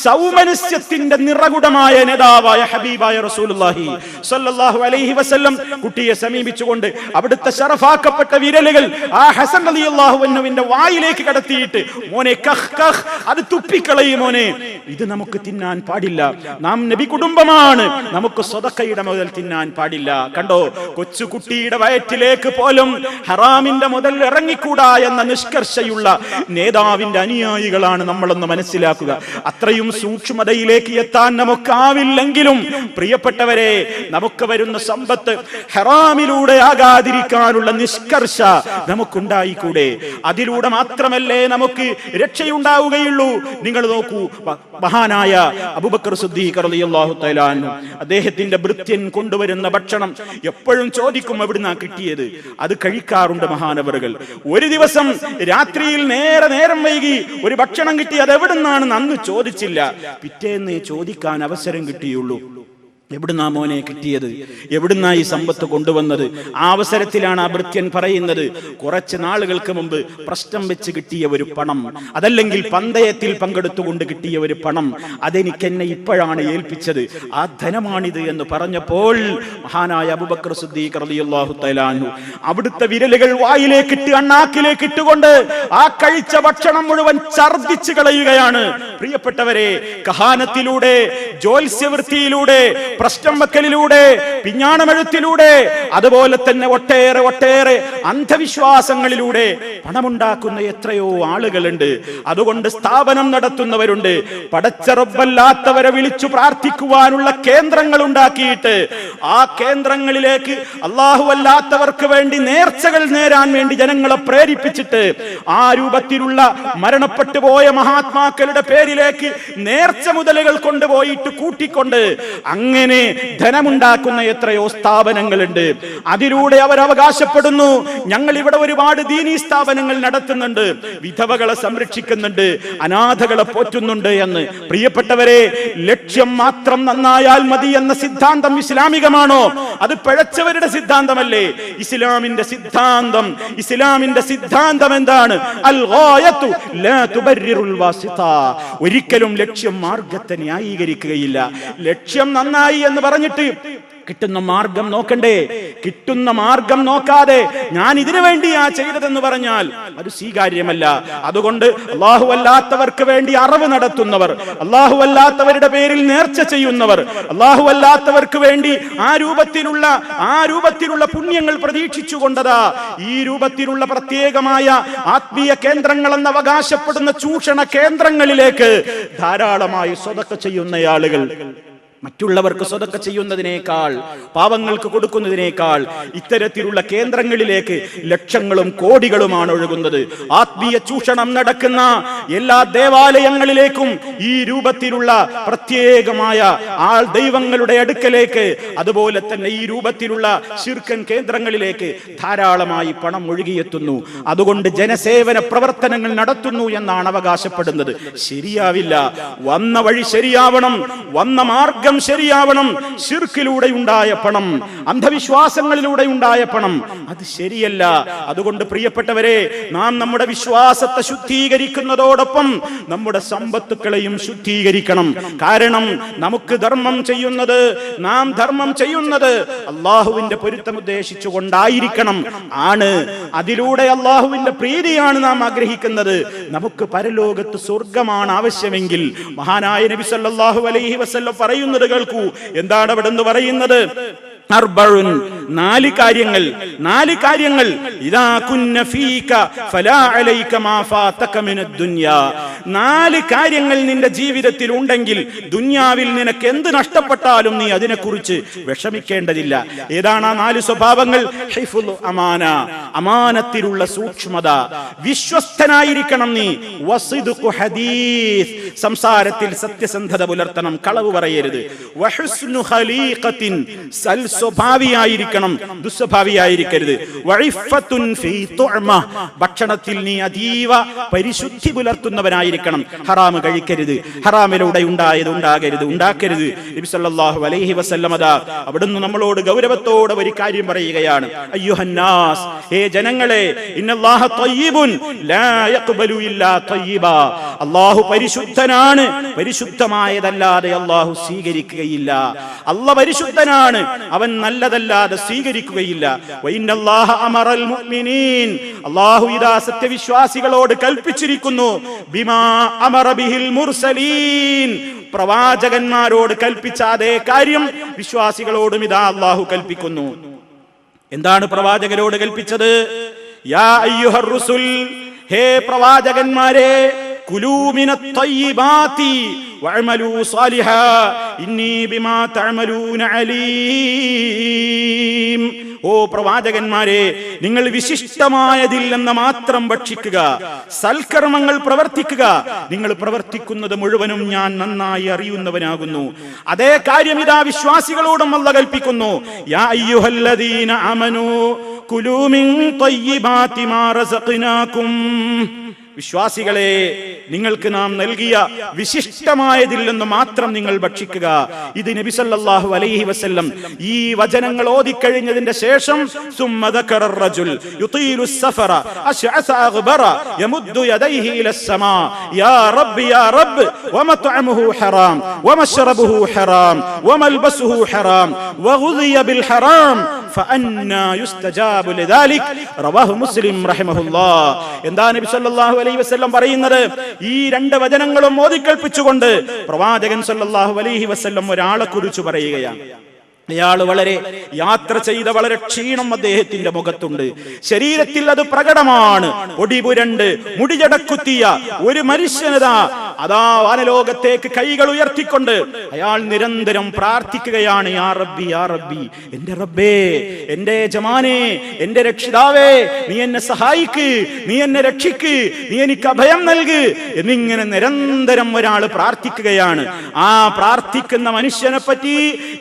സൗമനസ്യത്തിന്റെ നിറകുടമായ നേതാവായ ഹബീബായ റസൂലുള്ളാഹി സ്വല്ലല്ലാഹു അലൈഹി വസല്ലം കുട്ടിയെ സമീപിച്ചുകൊണ്ട് അവിടുത്തെ ശറഫാക്കപ്പെട്ട വിരലുകൾ ആ ഹസൻ റളിയല്ലാഹു അൻഹുവിന്റെ വായിലേക്ക് കടത്തിയിട്ട്, മോനെ കഹ് കഹ്, അത് തുപ്പിക്കളയും മോനെ, ഇത് നമുക്ക് തിന്നാൻ പാടില്ല, നാം നബി കുടുംബമാണ്, നമുക്ക് സദഖയുടെ മുതൽ തിന്നാൻ പാടില്ല. കണ്ടോ, കൊച്ചു കുട്ടിയുടെ വയറ്റിലേക്ക് പോലും ഹറാമിന്റെ മുതൽ ഇറങ്ങിക്കൂടാ എന്ന നിഷ്കർഷയുള്ള നേതാവിന്റെ അനുയായികളാണ് നമ്മളെന്ന് മനസ്സിലാക്കുക. അത്രയും സൂക്ഷ്മതയിലേക്ക് എത്താൻ നമുക്കാവില്ലെങ്കിലും പ്രിയപ്പെട്ടവരെ, നമുക്ക് വരുന്ന സമ്പത്ത് ഹറാമിലൂടെ ആകാതിരിക്കാനുള്ള നിഷ്കർഷ നമുക്കുണ്ടായിക്കൂടെ? അതിലൂടെ മാത്രമല്ലേ നമുക്ക് രക്ഷയുണ്ടാവുകയുള്ളൂ. നിങ്ങൾ നോക്കൂ, മഹാനായ അബൂബക്കർ സിദ്ദീഖ് റളിയല്ലാഹു തആല അൻഹു, അദ്ദേഹത്തിന്റെ ഭൃത്യൻ കൊണ്ടുവരുന്ന ഭക്ഷണം എപ്പോഴും ചോദിക്കും എവിടുന്നാ കിട്ടിയത്. അത് കഴിക്കാറുണ്ട് മഹാനവറുകൾ. ഒരു ദിവസം രാത്രിയിൽ നേരം വൈകി ഒരു ഭക്ഷണം കിട്ടി, അത് എവിടുന്നാണെന്ന് അന്ന് ചോദിച്ചില്ല, പിറ്റേന്ന് ചോദിക്കാൻ അവസരം കിട്ടിയുള്ളൂ. എവിടുന്നാ മോനെ കിട്ടിയത്, എവിടുന്നാ ഈ സമ്പത്ത് കൊണ്ടുവന്നത്? ആ അവസരത്തിലാണ് ആ ഭൃത്യൻ പറയുന്നത്, കുറച്ച് നാളുകൾക്ക് മുമ്പ് പ്രശ്നം വെച്ച് കിട്ടിയ ഒരു പണം, അതല്ലെങ്കിൽ പന്തയത്തിൽ പങ്കെടുത്തുകൊണ്ട് കിട്ടിയ ഒരു പണം, അതെനിക്ക് എന്നെ ഇപ്പോഴാണ് ഏൽപ്പിച്ചത്, ആ ധനമാണിത് എന്ന് പറഞ്ഞപ്പോൾ മഹാനായ അബൂബക്കർ സിദ്ദീഖ് റളിയല്ലാഹു തആല അൻഹു അവിടുത്തെ വിരലുകൾ വായിലേക്കിട്ട് അണ്ണാക്കിലേക്ക് ഇട്ടുകൊണ്ട് ആ കഴിച്ച ഭക്ഷണം മുഴുവൻ ഛർദ്ദിച്ചു കളയുകയാണ്. പ്രിയപ്പെട്ടവരെ, കഹാനത്തിലൂടെ, ജ്യോത്സ്യവൃത്തിയിലൂടെ, പ്രശ്നം വെക്കലിലൂടെ, പിഞ്ഞാണമെഴുത്തിലൂടെ, അതുപോലെ തന്നെ ഒട്ടേറെ അന്ധവിശ്വാസങ്ങളിലൂടെ പണമുണ്ടാക്കുന്ന എത്രയോ ആളുകളുണ്ട്. അതുകൊണ്ട് സ്ഥാപനം നടത്തുന്നവരുണ്ട്. പടച്ച റബ്ബല്ലാത്തവരെ വിളിച്ചു പ്രാർത്ഥിക്കുവാനുള്ള കേന്ദ്രങ്ങൾ ഉണ്ടാക്കിയിട്ട് ആ കേന്ദ്രങ്ങളിലേക്ക് അല്ലാഹു അല്ലാത്തവർക്ക് വേണ്ടി നേർച്ചകൾ നേരാൻ വേണ്ടി ജനങ്ങളെ പ്രേരിപ്പിച്ചിട്ട് ആ രൂപത്തിലുള്ള മരണപ്പെട്ടു പോയ മഹാത്മാക്കളുടെ പേരിലേക്ക് നേർച്ച മുതലുകൾ കൊണ്ടുപോയിട്ട് കൂട്ടിക്കൊണ്ട് അങ്ങനെ ധനമുണ്ടാക്കുന്ന എത്രയോ സ്ഥാപനങ്ങളുണ്ട്. അതിലൂടെ അവർ അവകാശപ്പെടുന്നു, ഞങ്ങൾ ഇവിടെ ഒരുപാട് ദീനീ സ്ഥാപനങ്ങൾ നടത്തുന്നുണ്ട്, വിധവകളെ സംരക്ഷിക്കുന്നുണ്ട്, അനാഥകളെ പോറ്റുന്നുണ്ട് എന്ന്. പ്രിയപ്പെട്ടവരെ, ലക്ഷ്യം മാത്രം നന്നായാൽ മതി എന്ന സിദ്ധാന്തം ഇസ്ലാമികമാണോ? അത് പിഴച്ചവരുടെ സിദ്ധാന്തമല്ലേ? ഇസ്ലാമിന്റെ സിദ്ധാന്തം എന്താണ്? അൽ ഗായതു ലാ തുബർരിറുൽ വാസിത. ഒരിക്കലും ലക്ഷ്യം മാർഗത്തെ ന്യായീകരിക്കുകയില്ല. ലക്ഷ്യം നന്നായി എന്ന് പറഞ്ഞിട്ട് കിട്ടുന്ന മാർഗം നോക്കണ്ടേ? കിട്ടുന്ന മാർഗം നോക്കാതെ ഞാൻ ഇതിനു വേണ്ടിയാ ചെയ്തതെന്ന് പറഞ്ഞാൽ അത് സ്വീകാര്യമല്ല. അതുകൊണ്ട് അല്ലാഹു അല്ലാത്തവർക്ക് വേണ്ടി അറിവ് നടത്തുന്നവർ, അല്ലാഹു അല്ലാത്തവരുടെ പേരിൽ നേർച്ച ചെയ്യുന്നവർ, അല്ലാഹു അല്ലാത്തവർക്ക് വേണ്ടി ആ രൂപത്തിലുള്ള പുണ്യങ്ങൾ പ്രതീക്ഷിച്ചുകൊണ്ടതാ ഈ രൂപത്തിലുള്ള പ്രത്യേകമായ ആത്മീയ കേന്ദ്രങ്ങൾ എന്ന് അവകാശപ്പെടുന്ന ചൂഷണ കേന്ദ്രങ്ങളിലേക്ക് ധാരാളമായി സ്വതക്ക ചെയ്യുന്ന ആളുകൾ, മറ്റുള്ളവർക്ക് സ്വതക്ക ചെയ്യുന്നതിനേക്കാൾ, പാവങ്ങൾക്ക് കൊടുക്കുന്നതിനേക്കാൾ ഇത്തരത്തിലുള്ള കേന്ദ്രങ്ങളിലേക്ക് ലക്ഷങ്ങളും കോടികളുമാണ് ഒഴുകുന്നത്. ആത്മീയ ചൂഷണം നടക്കുന്ന എല്ലാ ദേവാലയങ്ങളിലേക്കും ഈ രൂപത്തിലുള്ള പ്രത്യേകമായ ദൈവങ്ങളുടെ അടുക്കലേക്ക്, അതുപോലെ തന്നെ ഈ രൂപത്തിലുള്ള ശിർക്കൻ കേന്ദ്രങ്ങളിലേക്ക് ധാരാളമായി പണം ഒഴുകിയെത്തുന്നു. അതുകൊണ്ട് ജനസേവന പ്രവർത്തനങ്ങൾ നടത്തുന്നു എന്നാണ് അവകാശപ്പെടുന്നത്. ശരിയാവില്ല. വന്ന വഴി ശരിയാവണം, വന്ന മാർഗം ശരിയാവണം. ശിർക്കിലൂടെ ഉണ്ടായ പണം, അന്ധവിശ്വാസങ്ങളിലൂടെ ഉണ്ടായ പണം, അത് ശരിയല്ല. അതുകൊണ്ട് പ്രിയപ്പെട്ടവരെ, നാം നമ്മുടെ വിശ്വാസത്തെ ശുദ്ധീകരിക്കുന്നതോടൊപ്പം നമ്മുടെ സമ്പത്തുക്കളെയും ശുദ്ധീകരിക്കണം. കാരണം നമുക്ക് നാം ധർമ്മം ചെയ്യുന്നത് അള്ളാഹുവിന്റെ പൊരുത്തം ഉദ്ദേശിച്ചുകൊണ്ടായിരിക്കണം. അതിലൂടെ അള്ളാഹുവിന്റെ പ്രീതിയാണ് നാം ആഗ്രഹിക്കുന്നത്. നമുക്ക് പരലോകത്ത് സ്വർഗമാണ് ആവശ്യമെങ്കിൽ മഹാനായ നബി സല്ലല്ലാഹു അലൈഹി വസല്ലം പറയുന്നത് കേൾക്കൂ. എന്താണ് അവിടെ നിന്ന് പറയുന്നത്? നാല് കാര്യങ്ങൾ ഇദാ കുന്ന ഫീക ഫലാ അലൈക മാ ഫാതക മിനദ് ദുനിയാ. നാല് കാര്യങ്ങൾ നിന്റെ ജീവിതത്തിൽ ഉണ്ടെങ്കിൽ ദുനിയാവിൽ നിനക്ക് എന്ത് നഷ്ടപ്പെട്ടാലും നീ അതിനെക്കുറിച്ച് വിഷമിക്കേണ്ടതില്ല. ഏതാണ് ആ നാല് സ്വഭാവങ്ങൾ? ഹിഫ്ളു അമാന, അമാനത്തിലുള്ള സൂക്ഷ്മത, വിശ്വസ്തനായിരിക്കണം നീ. വസിദ്ഖു ഹദീസ്, സംസാരത്തിൽ സത്യസന്ധത പുലർത്തണം, കളവ് പറയരുത്. വഹുസ്നു ഖലീഖത്തിൻ, സ്വഭാവിയായിരിക്കണം, ദുസ്വഭാവിയായിരിക്കരുത്. വഇഫ്ഫത്തുൻ ഫീ തുഅമ, ഭക്ഷണത്തിൽ നീ അതീവ പരിശുദ്ധി പുലർത്തുന്നവനായിരിക്കണം. ഹറാം കഴിക്കരുത്, ഹറാമിലൂടെ ഉണ്ടാക്കരുത്. നബി സല്ലല്ലാഹു അലൈഹി വസല്ലം അവിടുന്ന് നമ്മളോട് ഗൗരവത്തോടെ ഒരു കാര്യം പറയുകയാണ്. അയ്യുഹന്നാസ്, ഹേ ജനങ്ങളെ, ഇന്നല്ലാഹ ത്വയ്യിബുൻ ലാ യഖ്ബലു ഇല്ലാ ത്വയ്യിബാ. അല്ലാഹു പരിശുദ്ധനാണ്, പരിശുദ്ധമായതല്ലാതെ അല്ലാഹു സ്വീകരിക്കുകയില്ല. അല്ലാഹു പരിശുദ്ധനാണ്, അവൻ നല്ലതല്ലാതെ സ്വീകരിക്കുകയില്ല. വഇന്നല്ലാഹ അമറൽ മുഅ്മിനീൻ, അല്ലാഹു ഇദാ സത്യവിശ്വാസികളോട് കൽപ്പിച്ചിരിക്കുന്നു. ബിമാ അമറ ബിഹിൽ മുർസലീൻ, പ്രവാചകന്മാരോട് കൽപ്പിച്ച അതേ കാര്യം വിശ്വാസികളോടും ഇതാ അല്ലാഹു കൽപ്പിക്കുന്നു. എന്താണ് പ്രവാചകരോട് കൽപ്പിച്ചത്? യാ അയ്യുഹർ റുസുൽ, ഹേ പ്രവാചകന്മാരെ, കുലൂ മിനത് ത്വയ്യിബാതി വഅമലൂ സാലിഹാ ഇന്നി ബിമാ തഅമലൂന അലീം. ഓ പ്രവാചകന്മാരെ, നിങ്ങൾ വിശിഷ്ടമായതിൽ നിന്ന് മാത്രം ഭക്ഷിക്കുക, സൽക്കർമ്മങ്ങൾ പ്രവർത്തിക്കുക. നിങ്ങൾ പ്രവർത്തിക്കുന്നത് മുഴുവനും ഞാൻ നന്നായി അറിയുന്നവനാകുന്നു. അതേ കാര്യം ഇതാ വിശ്വാസികളോടും അല്ലാഹു കൽപ്പിക്കുന്നു. യാ അയ്യുഹല്ലദീന ആമനൂ കുലൂ മിൻ ത്വയ്യിബാതി മാ റസഖ്നാകും. വിശ്വാസികളെ, നിങ്ങൾക്ക് നാം നൽകിയ വിശിഷ്ടമായതിൽ നിന്ന് മാത്രം നിങ്ങൾ ഭക്ഷിക്കുക. ഇത് നബി സല്ലല്ലാഹു അലൈഹി വസല്ലം ഈ വചനങ്ങൾ ഓതിക്കഴിഞ്ഞതിന്റെ ശേഷം സുമ്മ ദക്കറ റജുൽ യുതീലു സഫറ അശ്അസ അഗ്ബറ യമുദ്ദു യദൈഹി ഇലസ് സമാ യാ റബ്ബി യാ റബ്ബ് വമത്അമുഹു ഹറാം വമശ്റബുഹു ഹറാം വമൽബസുഹു ഹറാം വഗുദിയ ബിൽ ഹറാം ഫഅന്നാ യുസ്തജാബു ലിദാലിക് റവാഹു മുസ്ലിം റഹിമഹുല്ലാഹ്. എന്താ നബി സല്ലല്ലാഹു അലൈഹി വസല്ലം പറയുന്നത്? ഈ രണ്ട് വചനങ്ങളും ഓതിക്കേൽപ്പിച്ചുകൊണ്ട് പ്രവാചകൻ സല്ലല്ലാഹു അലൈഹി വസല്ലം ഒരാളെ കുറിച്ച് പറയുകയാണ്. അയാൾ വളരെ യാത്ര ചെയ്ത വളരെ ക്ഷീണം അദ്ദേഹത്തിന്റെ മുഖത്തുണ്ട്, ശരീരത്തിൽ അത് പ്രകടമാണ്. പൊടിപുരണ്ട് മുടിജടക്കുത്തിയ ഒരു മനുഷ്യനതാ അതാ വാനലോകത്തേക്ക് കൈകൾ ഉയർത്തിക്കൊണ്ട് അയാൾ നിരന്തരം പ്രാർത്ഥിക്കുകയാണ്. യാ റബ്ബി യാ റബ്ബി, എന്റെ റബ്ബേ, എന്റെ യജമാനേ, എന്റെ രക്ഷിതാവേ, നീ എന്നെ സഹായിക്ക്, നീ എന്നെ രക്ഷിക്ക്, നീ എനിക്ക് അഭയം നൽക് എന്നിങ്ങനെ നിരന്തരം ഒരാൾ പ്രാർത്ഥിക്കുകയാണ്. ആ പ്രാർത്ഥിക്കുന്ന മനുഷ്യനെ പറ്റി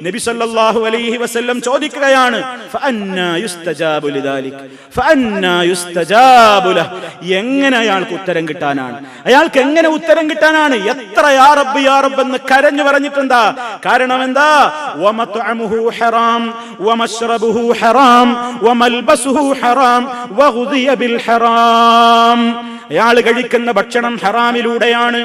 നബി സല്ലല്ലാഹു അലൈഹി വസല്ലം ചോദിക്കുകയാണ്, ഫഅന്നാ യുസ്തജാബു ലിദാലിക് ഫഅന്നാ യുസ്തജാബു ലഹ്, എങ്ങനെ അയാൾക്ക് ഉത്തരം കിട്ടാനാണ്? അയാൾക്ക് എങ്ങനെ ഉത്തരം കിട്ടാനാണ്? എത്ര യാ റബ്ബ് യാ റബ്ബ് എന്ന് കരഞ്ഞു പറഞ്ഞിട്ടെന്താ? കാരണം എന്താ? വമത്അമുഹു ഹറാം വമശ്റബുഹു ഹറാം വമൽബസുഹു ഹറാം വഗുദിയ ബിൽ ഹറാം. അയാൾ കഴിക്കുന്ന ഭക്ഷണം ഹറാമിലൂടെയാണ്,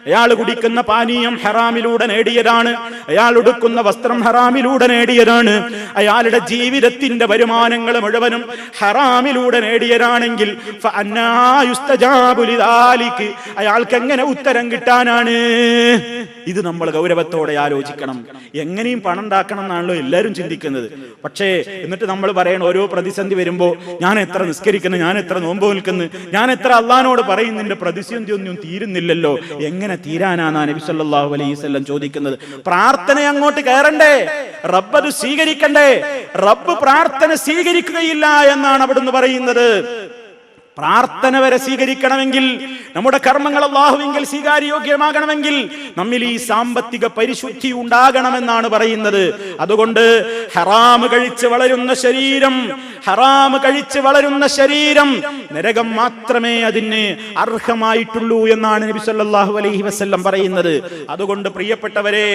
അയാൾ കുടിക്കുന്ന പാനീയം ഹറാമിലൂടെ നേടിയതാണ്, അയാൾ ഉടുക്കുന്ന വസ്ത്രം ഹറാമിലൂടെ നേടിയതാണ്, അയാളുടെ ജീവിതത്തിന്റെ വരുമാനങ്ങൾ മുഴുവനും ഹറാമിലൂടെ നേടിയതാണെങ്കിൽ ഫഅന്നാ യുസ്തജാബു ലിദാലിക്, അയാൾക്ക് എങ്ങനെ ഉത്തരം കിട്ടാനാണ്? ഇത് നമ്മൾ ഗൗരവത്തോടെ ആലോചിക്കണം. എങ്ങനെയും പണം ഉണ്ടാക്കണം എന്നാണല്ലോ എല്ലാവരും ചിന്തിക്കുന്നത്. പക്ഷേ എന്നിട്ട് നമ്മൾ പറയണം, ഓരോ പ്രതിസന്ധി വരുമ്പോ ഞാൻ എത്ര നിസ്കരിക്കുന്നു, ഞാൻ എത്ര നോമ്പ് നിൽക്കുന്നു, ഞാൻ എത്ര അള്ളാഹിനോട് പറയുന്നതിന്റെ പ്രതിസന്ധി ഒന്നും തീരുന്നില്ലല്ലോ. എങ്ങനെ തീരാനാണ് നബി സല്ലല്ലാഹു അലൈഹി വസല്ലം ചോദിക്കുന്നത്? പ്രാർത്ഥന അങ്ങോട്ട് കയറണ്ടേ, റബ്ബ് അത് സ്വീകരിക്കണ്ടേ? റബ്ബ് പ്രാർത്ഥന സ്വീകരിക്കുകയില്ല എന്നാണ് അവിടുന്ന് പറയുന്നത്. പ്രാർത്ഥന വരെ സ്വീകരിക്കണമെങ്കിൽ, നമ്മുടെ കർമ്മങ്ങൾ അല്ലാഹുവിങ്കൽ സ്വീകാര്യോഗ്യമാകണമെങ്കിൽ നമ്മിൽ ഈ സാമ്പത്തിക പരിശുദ്ധി ഉണ്ടാകണമെന്നാണ് പറയുന്നത്. അതുകൊണ്ട് ഹറാം കഴിച്ച് വളരുന്ന ശരീരം, ഹറാം കഴിച്ച് വളരുന്ന ശരീരം നരകം മാത്രമേ അതിന് അർഹമായിട്ടുള്ളൂ എന്നാണ് നബി സല്ലല്ലാഹു അലൈഹി വസല്ലം പറയുന്നത്. അതുകൊണ്ട് പ്രിയപ്പെട്ടവരെ,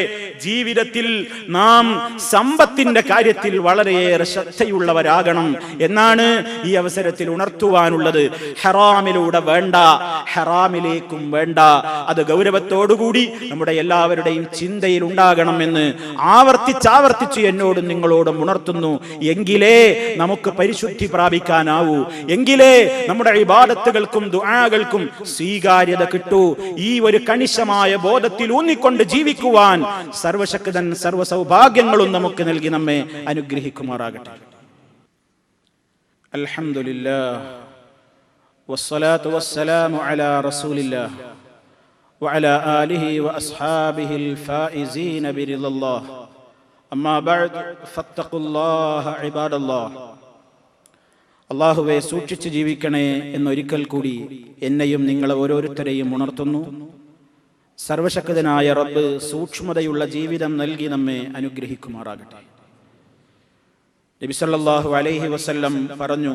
ജീവിതത്തിൽ നാം സമ്പത്തിന്റെ കാര്യത്തിൽ വളരെയേറെ ശ്രദ്ധയുള്ളവരാകണം എന്നാണ് ഈ അവസരത്തിൽ ഉണർത്തുവാനുള്ളത്. ഹറാമിലൂടെ വേണ്ട, ഹറാമിലേക്കും വേണ്ട. അത് ഗൗരവത്തോടുകൂടി നമ്മുടെ എല്ലാവരുടെയും ചിന്തയിൽ ഉണ്ടാകണമെന്ന് ആവർത്തിച്ചാവർത്തിച്ച് എന്നോടും നിങ്ങളോടും ഉണർത്തുന്നു. എങ്കിലേ നമുക്ക് പരിശുദ്ധി പ്രാപിക്കാനാവൂ, എങ്കിലേ നമ്മുടെ ഇബാദത്തുകൾക്കും ദുആകൾക്കും സ്വീകാര്യത കിട്ടൂ. ഈ ഒരു കണിശമായ ബോധത്തിൽ ഊന്നിക്കൊണ്ട് ജീവിക്കുവാൻ സർവശക്തൻ സർവ സൗഭാഗ്യങ്ങളും നമുക്ക് നൽകി നമ്മെ അനുഗ്രഹിക്കുമാറാകട്ടെ. അൽഹംദുലില്ലാഹ് വസ്സലാത്തു വസ്സലാമു അലാ റസൂലില്ലാഹ് വഅലാ ആലിഹി വഅസ്ഹാബിഹിൽ ഫായിസീന ബിറിളല്ലാഹ്. അമ്മാ ബഅദ് ഫത്തഖുല്ലാഹ ഇബാദല്ലാഹ്. അല്ലാഹുവേ, സൂക്ഷിച്ച് ജീവിക്കണേ എന്നൊരിക്കൽ കൂടി എന്നെയും നിങ്ങളെ ഓരോരുത്തരെയും ഉണർത്തുന്നു. സർവശക്തനായ റബ്ബ് സൂക്ഷ്മതയുള്ള ജീവിതം നൽകി നമ്മെ അനുഗ്രഹിക്കുമാറാകട്ടെ. നബി സല്ലല്ലാഹു അലൈഹി വസല്ലം പറഞ്ഞു,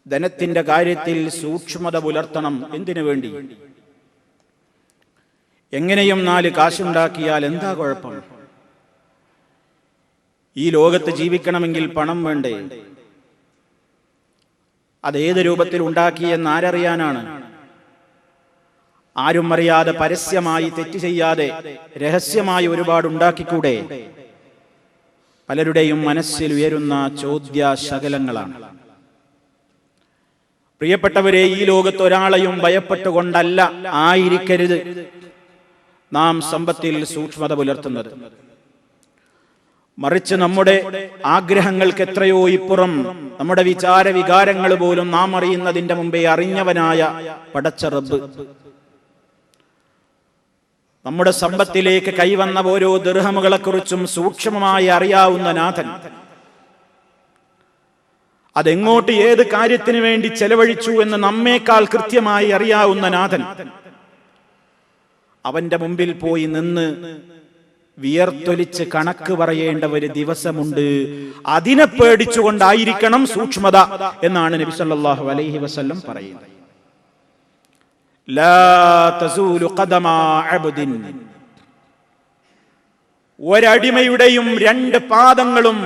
ധനത്തിന്റെ കാര്യത്തിൽ സൂക്ഷ്മത പുലർത്തണം. എന്തിനു വേണ്ടി? എങ്ങനെയും 4 കാശുണ്ടാക്കിയാൽ എന്താ കുഴപ്പം? ഈ ലോകത്ത് ജീവിക്കണമെങ്കിൽ പണം വേണ്ടേ? അതേത് രൂപത്തിൽ ഉണ്ടാക്കിയെന്ന് ആരറിയാനാണ്? ആരും അറിയാതെ പരസ്യമായി തെറ്റ് ചെയ്യാതെ രഹസ്യമായി ഒരുപാട് ഉണ്ടാക്കിക്കൂടെ? പലരുടെയും മനസ്സിൽ ഉയരുന്ന ചോദ്യശകലങ്ങളാണ്. പ്രിയപ്പെട്ടവരെ, ഈ ലോകത്ത് ഒരാളെയും ഭയപ്പെട്ടുകൊണ്ടല്ല, ആയിരിക്കരുത് നാം സമ്പത്തിൽ സൂക്ഷ്മത പുലർത്തുന്നത്. മറിച്ച് നമ്മുടെ ആഗ്രഹങ്ങൾക്ക് എത്രയോ ഇപ്പുറം നമ്മുടെ വിചാര വികാരങ്ങൾ പോലും നാം അറിയുന്നതിന്റെ മുമ്പേ അറിഞ്ഞവനായ പടച്ച റബ്ബ് നമ്മുടെ സമ്പത്തിലേക്ക് കൈവന്ന ഓരോ ദിർഹമുകളെ കുറിച്ചും സൂക്ഷ്മമായി അറിയാവുന്ന നാഥൻ, അതെങ്ങോട്ട് ഏത് കാര്യത്തിന് വേണ്ടി ചെലവഴിച്ചു എന്ന് നമ്മേക്കാൾ കൃത്യമായി അറിയാവുന്ന നാഥൻ, അവന്റെ മുമ്പിൽ പോയി നിന്ന് വിയർത്തൊലിച്ച് കണക്ക് പറയേണ്ട ഒരു ദിവസമുണ്ട്. അതിനെ പേടിച്ചുകൊണ്ടായിരിക്കണം സൂക്ഷ്മത എന്നാണ് നബി സല്ലല്ലാഹു അലൈഹി വസല്ലം പറയുന്നത്. ലാ തസൂലു ഖദമ അബ്ദിൻ, ഒരടിമയുടെയും 2 പാദങ്ങളും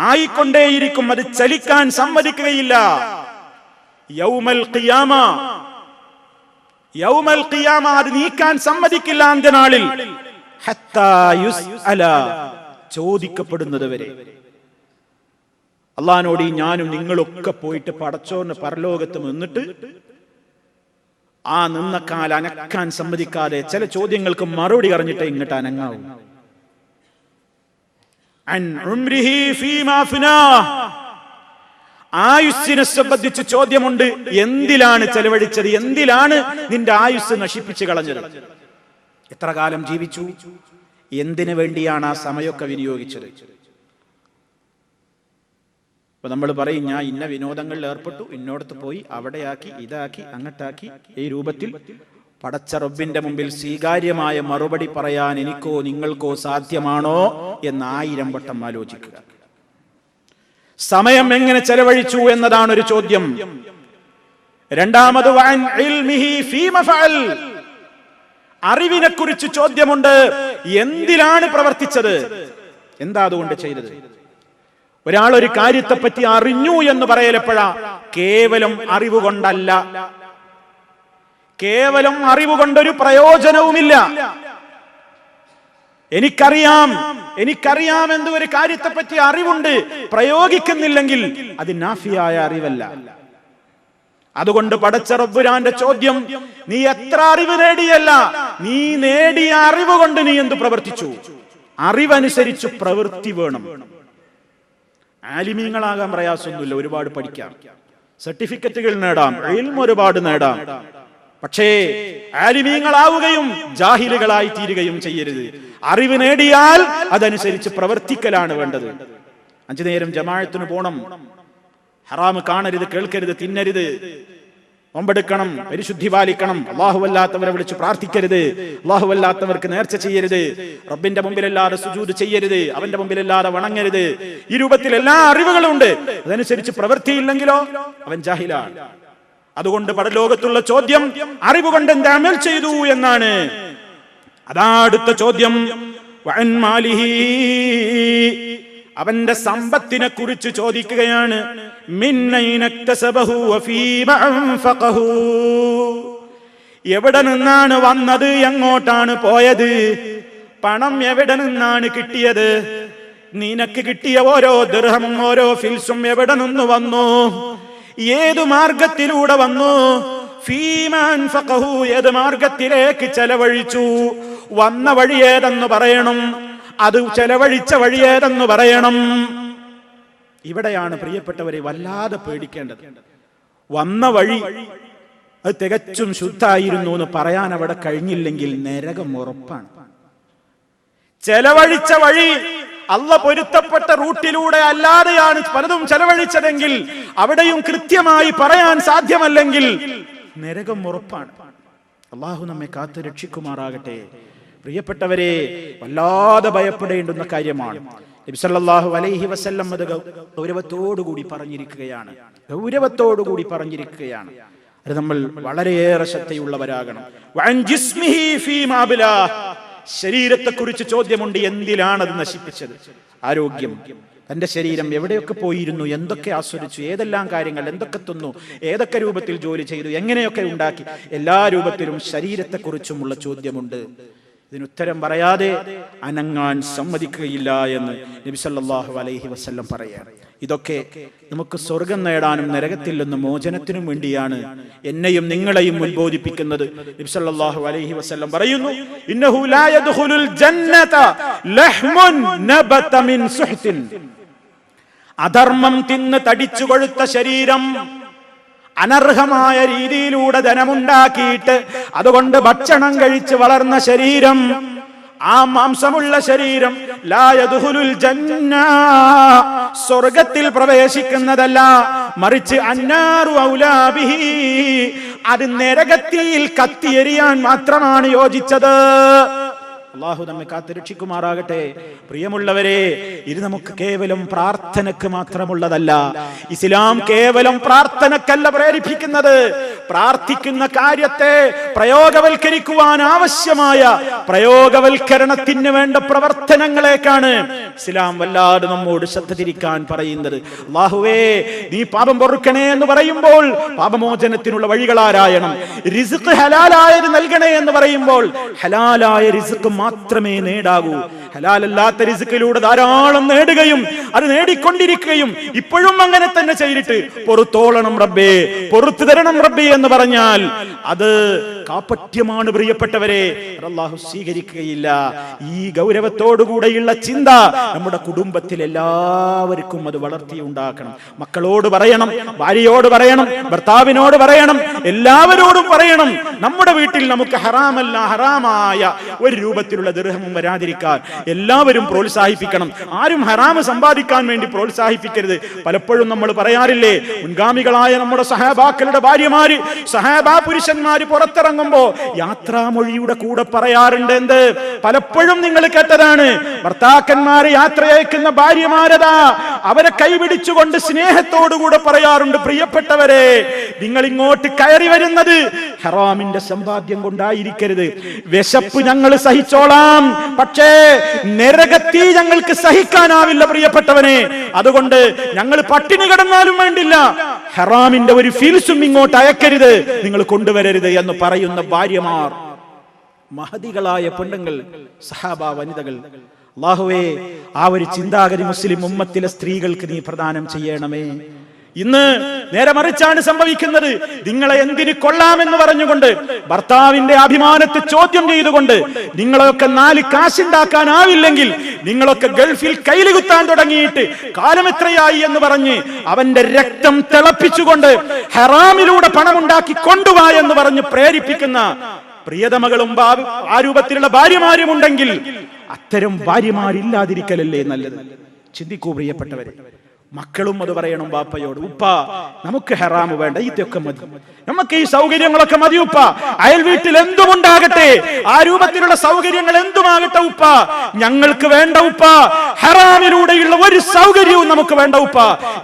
ആയിക്കൊണ്ടേയിരിക്കും, അത് ചലിക്കാൻ സമ്മതിക്കുകയില്ല. യൗമൽ ഖിയാമ, യൗമൽ ഖിയാമ, അത് നീക്കാൻ സമ്മതിക്കില്ല അന്ത്യനാളിൽ. ഹത്താ യുസ്അല, ചോദിക്കപ്പെടുന്നത് വരെ. അള്ളാഹിനോട് ഞാനും നിങ്ങളൊക്കെ പോയിട്ട് പടച്ചോറിന് പരലോകത്ത് നിന്നിട്ട് ആ നിന്ന കാല അനക്കാൻ സമ്മതിക്കാതെ ചില ചോദ്യങ്ങൾക്ക് മറുപടി അറിഞ്ഞിട്ട് ഇങ്ങോട്ട് അനങ്ങാവും. ആയുസ്സിനെ സംബന്ധിച്ച് ചോദ്യമുണ്ട്. എന്തിലാണ് ചെലവഴിച്ചത്? എന്തിലാണ് നിന്റെ ആയുസ് നശിപ്പിച്ചു കളഞ്ഞത്? എത്ര കാലം ജീവിച്ചു? എന്തിനു വേണ്ടിയാണ് ആ സമയമൊക്കെ വിനിയോഗിച്ചത്? അപ്പൊ നമ്മൾ പറയും, ഞാൻ ഇന്ന വിനോദങ്ങളിൽ ഏർപ്പെട്ടു, ഇന്നോടത്ത് പോയി, അവിടെയാക്കി, ഇതാക്കി, അങ്ങട്ടാക്കി. ഈ രൂപത്തിൽ പടച്ച റബ്ബിന്റെ മുമ്പിൽ സ്വീകാര്യമായ മറുപടി പറയാൻ എനിക്കോ നിങ്ങൾക്കോ സാധ്യമാണോ എന്ന് 1000 വട്ടം ആലോചിക്കുക. സമയം എങ്ങനെ ചെലവഴിച്ചു എന്നതാണ് ഒരു ചോദ്യം. രണ്ടാമത് അറിവിനെ കുറിച്ച് ചോദ്യമുണ്ട്. എന്തിലാണ് പ്രവർത്തിച്ചത്? എന്താ അതുകൊണ്ട് ചെയ്തത്? ഒരാൾ ഒരു കാര്യത്തെപ്പറ്റി അറിഞ്ഞു എന്ന് പറയലെപ്പോഴാ? കേവലം അറിവ് കൊണ്ടല്ല. കേവലം അറിവ് കൊണ്ടൊരു പ്രയോജനവുമില്ല. എനിക്കറിയാം എന്ന ഒരു കാര്യത്തെപ്പറ്റി അറിവുണ്ട്, പ്രയോഗിക്കുന്നില്ലെങ്കിൽ അത് നാഫിയായ അറിവല്ല. അതുകൊണ്ട് പടച്ച റബ്ബുരാന്റെ ചോദ്യം, നീ എത്ര അറിവ് നേടിയല്ല, നീ നേടിയ അറിവ് കൊണ്ട് നീ എന്ത് പ്രവർത്തിച്ചു? അറിവനുസരിച്ച് പ്രവൃത്തി വേണം. ആലിമീങ്ങളാകാൻ പ്രയാസമൊന്നുമില്ല, ഒരുപാട് പഠിക്കാം, സർട്ടിഫിക്കറ്റുകൾ നേടാം, ഇൽമ് ഒരുപാട് നേടാം. പക്ഷേ ആലിമീങ്ങളാവുകയും ജാഹിലുകളായി തീരുകയും ചെയ്യരുത്. അറിവ് നേടിയാൽ അതനുസരിച്ച് പ്രവർത്തിക്കലാണ് വേണ്ടത്. 5 നേരം ജമാഅത്തിന് പോണം, ഹറാമ് കാണരുത്, കേൾക്കരുത്, തിന്നരുത്, നോമ്പെടുക്കണം, പരിശുദ്ധി പാലിക്കണം, അല്ലാഹുവല്ലാത്തവരെ വിളിച്ച് പ്രാർത്ഥിക്കരുത്, അല്ലാഹുവല്ലാത്തവർക്ക് നേർച്ച ചെയ്യരുത്, റബ്ബിന്റെ മുമ്പിലല്ലാതെ സുജൂദ് ചെയ്യരുത്, അവന്റെ മുമ്പിലല്ലാതെ വണങ്ങരുത്. ഈ രൂപത്തിൽ എല്ലാ അറിവുകളും ഉണ്ട്. അതനുസരിച്ച് പ്രവൃത്തിയില്ലെങ്കിലോ അവൻ ജാഹിലാണ്. അതുകൊണ്ട് പരലോകത്തുള്ള ചോദ്യം അറിവ് കൊണ്ട് എന്ത് അമൽ ചെയ്തു എന്നാണ്. അതാ അടുത്ത ചോദ്യം. അവന്റെ സമ്പത്തിനെ കുറിച്ച് ചോദിക്കുകയാണ്. എവിടെ നിന്നാണ് വന്നത്? എങ്ങോട്ടാണ് പോയത്? പണം എവിടെ നിന്നാണ് കിട്ടിയത്? നിനക്ക് കിട്ടിയ ഓരോ ദിർഹമും ഓരോ ഫിൽസും എവിടെ നിന്ന് വന്നു? ഏതു മാർഗത്തിലൂടെ വന്നു? ഏത് മാർഗത്തിലേക്ക് ചെലവഴിച്ചു? വന്ന വഴി ഏതെന്ന് പറയണം, അത് ചെലവഴിച്ച വഴി ഏതെന്ന് പറയണം. ഇവിടെയാണ് പ്രിയപ്പെട്ടവരെ വല്ലാതെ പേടിക്കേണ്ടത്. വന്ന വഴി അത് തികച്ചും ശുദ്ധായിരുന്നു എന്ന് പറയാൻ അവിടെ കഴിഞ്ഞില്ലെങ്കിൽ നരകം ഉറപ്പാണ്. ചെലവഴിച്ച വഴി അള്ള പൊരുത്തപ്പെട്ട റൂട്ടിലൂടെ അല്ലാതെയാണ് പലതും ചെലവഴിച്ചതെങ്കിൽ അവിടെയും കൃത്യമായി പറയാൻ സാധ്യമല്ലെങ്കിൽ നരകം ഉറപ്പാണ്. അള്ളാഹു നമ്മെ കാത്തു രക്ഷിക്കുമാറാകട്ടെ. പ്രിയപ്പെട്ടവരെ, വല്ലാതെ ഭയപ്പെടേണ്ടുന്ന കാര്യമാണ്. നബി സല്ലല്ലാഹു അലൈഹി വസല്ലം അത് ഗൗരവത്തോടുകൂടി പറഞ്ഞിരിക്കുകയാണ്. അത് നമ്മൾ വളരെയേറെ ശ്രദ്ധയുള്ളവരാകണം. ശരീരത്തെ കുറിച്ച് ചോദ്യമുണ്ട്. എന്തിലാണ് അത് നശിപ്പിച്ചത്? ആരോഗ്യം. തന്റെ ശരീരം എവിടെയൊക്കെ പോയിരുന്നു, എന്തൊക്കെ ആസ്വദിച്ചു, ഏതെല്ലാം കാര്യങ്ങൾ, എന്തൊക്കെ തിന്നു, ഏതൊക്കെ രൂപത്തിൽ ജോലി ചെയ്തു, എങ്ങനെയൊക്കെ ഉണ്ടാക്കി, എല്ലാ രൂപത്തിലും ശരീരത്തെക്കുറിച്ചുമുള്ള ചോദ്യമുണ്ട്. ഇതിനുത്തരം പറയാതെ അനങ്ങാൻ സമ്മതിക്കുകയില്ല എന്ന് നബി സല്ലല്ലാഹു അലൈഹി വസല്ലം പറയാണ്. ഇതൊക്കെ നമുക്ക് സ്വർഗം നേടാനും നരകത്തിൽ നിന്ന് മോചനത്തിനും വേണ്ടിയാണ് എന്നെയും നിങ്ങളെയും ഉത്ബോധിപ്പിക്കുന്നത്. നബി സല്ലല്ലാഹു അലൈഹി വസല്ലം പറയുന്നു, ഇന്നഹു ലാ യദ്ഖുലുൽ ജന്നത ലഹ്മുൻ നബത മിൻ സുഹ്തിൻ. അധർമ്മം തിന്ന് തടിച്ചു കൊഴുത്ത ശരീരം, അനർഹമായ രീതിയിലൂടെ ധനമുണ്ടാക്കിയിട്ട് അതുകൊണ്ട് ഭക്ഷണം കഴിച്ച് വളർന്ന ശരീരം, ആ മാംസമുള്ള ശരീരം ലാ യദ്ഖുലുൽ ജന്ന, സ്വർഗ്ഗത്തിൽ പ്രവേശിക്കുന്നതല്ല, മറിച്ച് അന്നാറു ഔലാ ബിഹി, അത് നരകത്തിൽ കത്തിയെരിയാൻ മാത്രമാണ് യോജിച്ചത്. അല്ലാഹു നമ്മെ കാത്തുരക്ഷിക്കുമാറാകട്ടെ. പ്രിയമുള്ളവരെ, ഇത് നമുക്ക് കേവലം പ്രാർത്ഥനക്ക് മാത്രമുള്ളതല്ല. ഇസ്ലാം കേവലം പ്രാർത്ഥനക്കല്ല പ്രേരിപ്പിക്കുന്നത്, പ്രാർത്ഥിക്കുന്ന കാര്യത്തെ പ്രയോഗവൽക്കരിക്കുവാൻ ആവശ്യമായ പ്രയോഗവൽക്കരണത്തിന് വേണ്ട പ്രവർത്തനങ്ങളേക്കാണ് ഇസ്ലാം വല്ലാതെ നമ്മോട് ശ്രദ്ധ തിരിക്കാൻ പറയുന്നത്. അല്ലാഹുവേ, നീ പാപം പൊറുക്കണേ എന്ന് പറയുമ്പോൾ പാപമോചനത്തിനുള്ള വഴികൾ ആരായണം. റിസ്ക് ഹലാലായത് നൽകണേ എന്ന് പറയുമ്പോൾ ഹലാലായ റിസ്ക് മാത്രമേ നേടാകൂ. ഹലാലല്ലാത്ത റിസ്കിലൂടെ ധാരാളം നേടുകയും അത് നേടിക്കൊണ്ടിരിക്കുകയും ഇപ്പോഴും അങ്ങനെ തന്നെ ചെയ്തിട്ട് പൊറുത്തോളണം റബ്ബേ, പൊറുത്തു തരണം റബ്ബേ എന്ന് പറഞ്ഞാൽ അത് കാപട്യമാണ് പ്രിയപ്പെട്ടവരെ. അല്ലാഹു സ്വീകരിക്കുകയില്ല. ഈ ഗൗരവത്തോടുകൂടെയുള്ള ചിന്ത നമ്മുടെ കുടുംബത്തിൽ എല്ലാവർക്കും അത് വളർത്തിയുണ്ടാക്കണം. മക്കളോട് പറയണം, ഭാര്യയോട് പറയണം, ഭർത്താവിനോട് പറയണം, എല്ലാവരോടും പറയണം. നമ്മുടെ വീട്ടിൽ നമുക്ക് ഹറാമല്ല, ഹറാമായ ഒരു രൂപത്തിലുള്ള ദിർഹമും വരാതിരിക്കാൻ എല്ലാവരും പ്രോത്സാഹിപ്പിക്കണം. ആരും ഹറാമ് സമ്പാദിക്കാൻ വേണ്ടി പ്രോത്സാഹിപ്പിക്കരുത്. പലപ്പോഴും നമ്മൾ പറയാറില്ലേ, മുൻഗാമികളായ നമ്മുടെ സഹാബാക്കളുടെ ഭാര്യമാര്, സഹാബാ പുരുഷന്മാര് പുറത്തിറങ്ങുമ്പോ യാത്രാമൊഴിയുടെ കൂടെ പറയാറുണ്ട് എന്ത്? പലപ്പോഴും നിങ്ങൾ കേട്ടതാണ്, ഭർത്താക്കന്മാര് യാത്രയയക്കുന്ന ഭാര്യമാരതാ അവരെ കൈപിടിച്ചുകൊണ്ട് സ്നേഹത്തോടുകൂടെ പറയാറുണ്ട്, പ്രിയപ്പെട്ടവരെ, നിങ്ങൾ ഇങ്ങോട്ട് കയറി വരുന്നത് ഹറാമിന്റെ സമ്പാദ്യം കൊണ്ടായിരിക്കരുത്. വിശപ്പ് ഞങ്ങൾ സഹിച്ചോളാം, പക്ഷേ നരകത്തീ ഞങ്ങൾക്ക് സഹിക്കാനാവില്ല പ്രിയപ്പെട്ടവനെ. അതുകൊണ്ട് ഞങ്ങൾ പട്ടിണി കിടന്നാലും വേണ്ടില്ല, ഹറാമിന്റെ ഒരു ഫീൽസും ഇങ്ങോട്ട് അയക്കരുത്, നിങ്ങൾ കൊണ്ടുവരരുത് എന്ന് പറയുന്ന ഭാര്യമാർ, മഹദികളായ പെണ്ണുങ്ങൾ, സഹാബാ വനിതകൾ. അല്ലാഹുവേ, ആ ഒരു ചിന്താഗതി മുസ്ലിം ഉമ്മത്തിലെ സ്ത്രീകൾക്ക് നീ പ്രദാനം ചെയ്യണമേ. ഇന്ന് നേരെ മറിച്ചാണ് സംഭവിക്കുന്നത്. നിങ്ങളെ എന്തിന് കൊള്ളാമെന്ന് പറഞ്ഞുകൊണ്ട്, ഭർത്താവിന്റെ അഭിമാനത്തെ ചോദ്യം ചെയ്തുകൊണ്ട്, നിങ്ങളൊക്കെ 4 കാശുണ്ടാക്കാനാവില്ലെങ്കിൽ നിങ്ങളൊക്കെ ഗൾഫിൽ കൈലി കുത്താൻ തുടങ്ങിയിട്ട് കാലം എത്രയായി എന്ന് പറഞ്ഞ് അവന്റെ രക്തം തിളപ്പിച്ചുകൊണ്ട് ഹറാമിലൂടെ പണമുണ്ടാക്കി കൊണ്ടുവാ എന്ന് പറഞ്ഞ് പ്രേരിപ്പിക്കുന്ന പ്രിയതമകളും ആ രൂപത്തിലുള്ള ഭാര്യമാരും ഉണ്ടെങ്കിൽ അത്തരം ഭാര്യമാരില്ലാതിരിക്കലല്ലേ നല്ലത്. ചിന്തിക്കൂ പ്രിയപ്പെട്ടവരെ. മക്കളും അത് പറയണം ബാപ്പയോട്, ഉപ്പ നമുക്ക് ഹറാമ് വേണ്ട, ഇതൊക്കെ മതി, നമുക്ക് ഈ സൗകര്യങ്ങളൊക്കെ മതി ഉപ്പ, അയൽ വീട്ടിൽ എന്തുമുണ്ടാകട്ടെ, ആ രൂപത്തിലുള്ള സൗകര്യങ്ങൾ എന്തുമാകട്ടെ ഉപ്പ, ഞങ്ങൾക്ക് വേണ്ട ഉപ്പ, ഹറാമിലൂടെയുള്ള ഒരു സൗകര്യവും നമുക്ക് വേണ്ട ഉപ്പ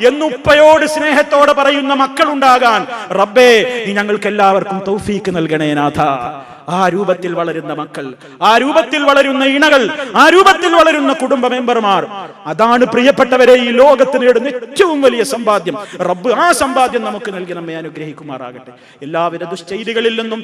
എന്ന് ഉപ്പയോട് സ്നേഹത്തോടെ പറയുന്ന മക്കളുണ്ടാകാൻ റബ്ബേ നീ ഞങ്ങൾക്ക് എല്ലാവർക്കും തൗഫീക്ക് നൽകണേ നാഥ. ആ രൂപത്തിൽ വളരുന്ന മക്കൾ, ആ രൂപത്തിൽ വളരുന്ന ഇണകൾ, ആ രൂപത്തിൽ വളരുന്ന കുടുംബ മെമ്പർമാർ, അതാണ് പ്രിയപ്പെട്ടവരെ ഈ ലോകത്ത് നേടുന്ന ഏറ്റവും വലിയ സമ്പാദ്യം. റബ്ബ് ആ സമ്പാദ്യം നമുക്ക് നൽകി നമ്മെ അനുഗ്രഹിക്കുമാറാകട്ടെ. എല്ലാവിധ ദുശ്ചെയ്തികളിൽ നിന്നും,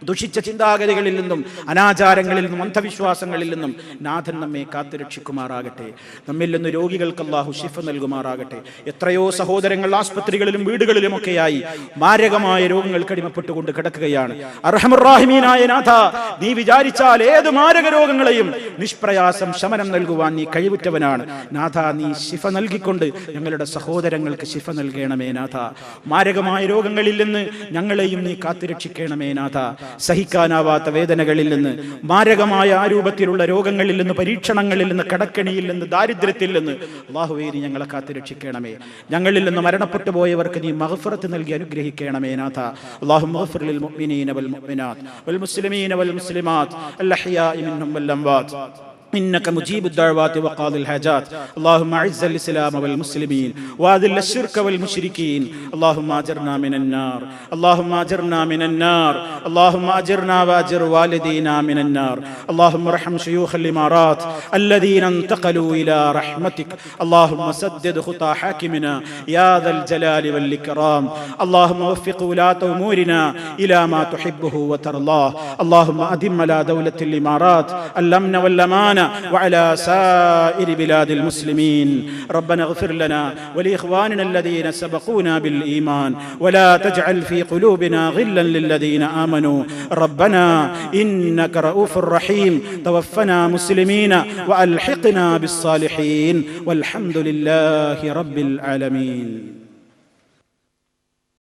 ദുഷിച്ച ചിന്താഗതികളിൽ നിന്നും, അനാചാരങ്ങളിൽ നിന്നും, അന്ധവിശ്വാസങ്ങളിൽ നിന്നും നാഥൻ നമ്മെ കാത്തുരക്ഷിക്കുമാറാകട്ടെ. നമ്മിൽ നിന്ന് രോഗികൾക്ക് അല്ലാഹു ശിഫ നൽകുമാറാകട്ടെ. എത്രയോ സഹോദരങ്ങൾ ആസ്പത്രികളിലും വീടുകളിലുമൊക്കെയായി മാരകമായ രോഗങ്ങൾക്ക് അടിമപ്പെട്ടുകൊണ്ട് കിടക്കുകയാണ്. അർഹമർ റഹീമീനായ നാഥ, നീ വിചാരിച്ചാൽ ഏത് മാരക രോഗങ്ങളെയും നിഷ്പ്രയാസം ശമനം നൽകുവാൻ നീ കഴിവുറ്റവനാണ് നാഥ. നീ ശിഫ നൽകിക്കൊണ്ട് ഞങ്ങളുടെ സഹോദരങ്ങൾക്ക് ശിഫ നൽകണമേ നാഥ. മാരകമായ രോഗങ്ങളിൽ നിന്ന് ഞങ്ങളെയും നീ കാത്തുരക്ഷിക്കണമേ നാഥ. സഹിക്കാനാവാത്ത വേദനകളിൽ നിന്ന്, മാരകമായ ആ രൂപത്തിലുള്ള രോഗങ്ങളിൽ നിന്ന്, പരീക്ഷണങ്ങളിൽ നിന്ന്, കടക്കണിയിൽ നിന്ന്, ദാരിദ്ര്യത്തിൽ നിന്ന് അല്ലാഹുവേ നീ ഞങ്ങളെ കാത്തുരക്ഷിക്കണമേ. ഞങ്ങളിൽ നിന്ന് മരണപ്പെട്ടു പോയവർക്ക് നീ മഗ്ഫിറത്ത് നൽകി അനുഗ്രഹിക്കണമേ നാഥ. അല്ലാഹുമ്മ ഗ്ഫിർ ലിൽ മുഅ്മിനീന വൽ മുഅ്മിനാത്ത് വൽ മുസ്ലിമീന വൽ മുസ്ലിമാത്ത് അൽ അഹ്യാഇ മിൻഹും വൽ അംവാത്ത് إنك مجيب الدعوات وقاضي الحاجات. اللهم أعز الإسلام والمسلمين وأذل الشرك والمشركين. اللهم أجرنا من النار، اللهم أجرنا من النار، اللهم أجرنا وأجر والدينا من النار. اللهم ارحم شيوخ الإمارات الذين انتقلوا إلى رحمتك. اللهم سدد خطى حاكمنا يا ذا الجلال والإكرام. اللهم وفق ولاة أمورنا إلى ما تحبه وترضاه. اللهم أدم على دولة الإمارات الأمن والأمان وعلى سائر بلاد المسلمين. ربنا اغفر لنا ولإخواننا الذين سبقونا بالإيمان ولا تجعل في قلوبنا غلا للذين آمنوا. ربنا إنك رؤوف رحيم. توفنا مسلمين وألحقنا بالصالحين والحمد لله رب العالمين.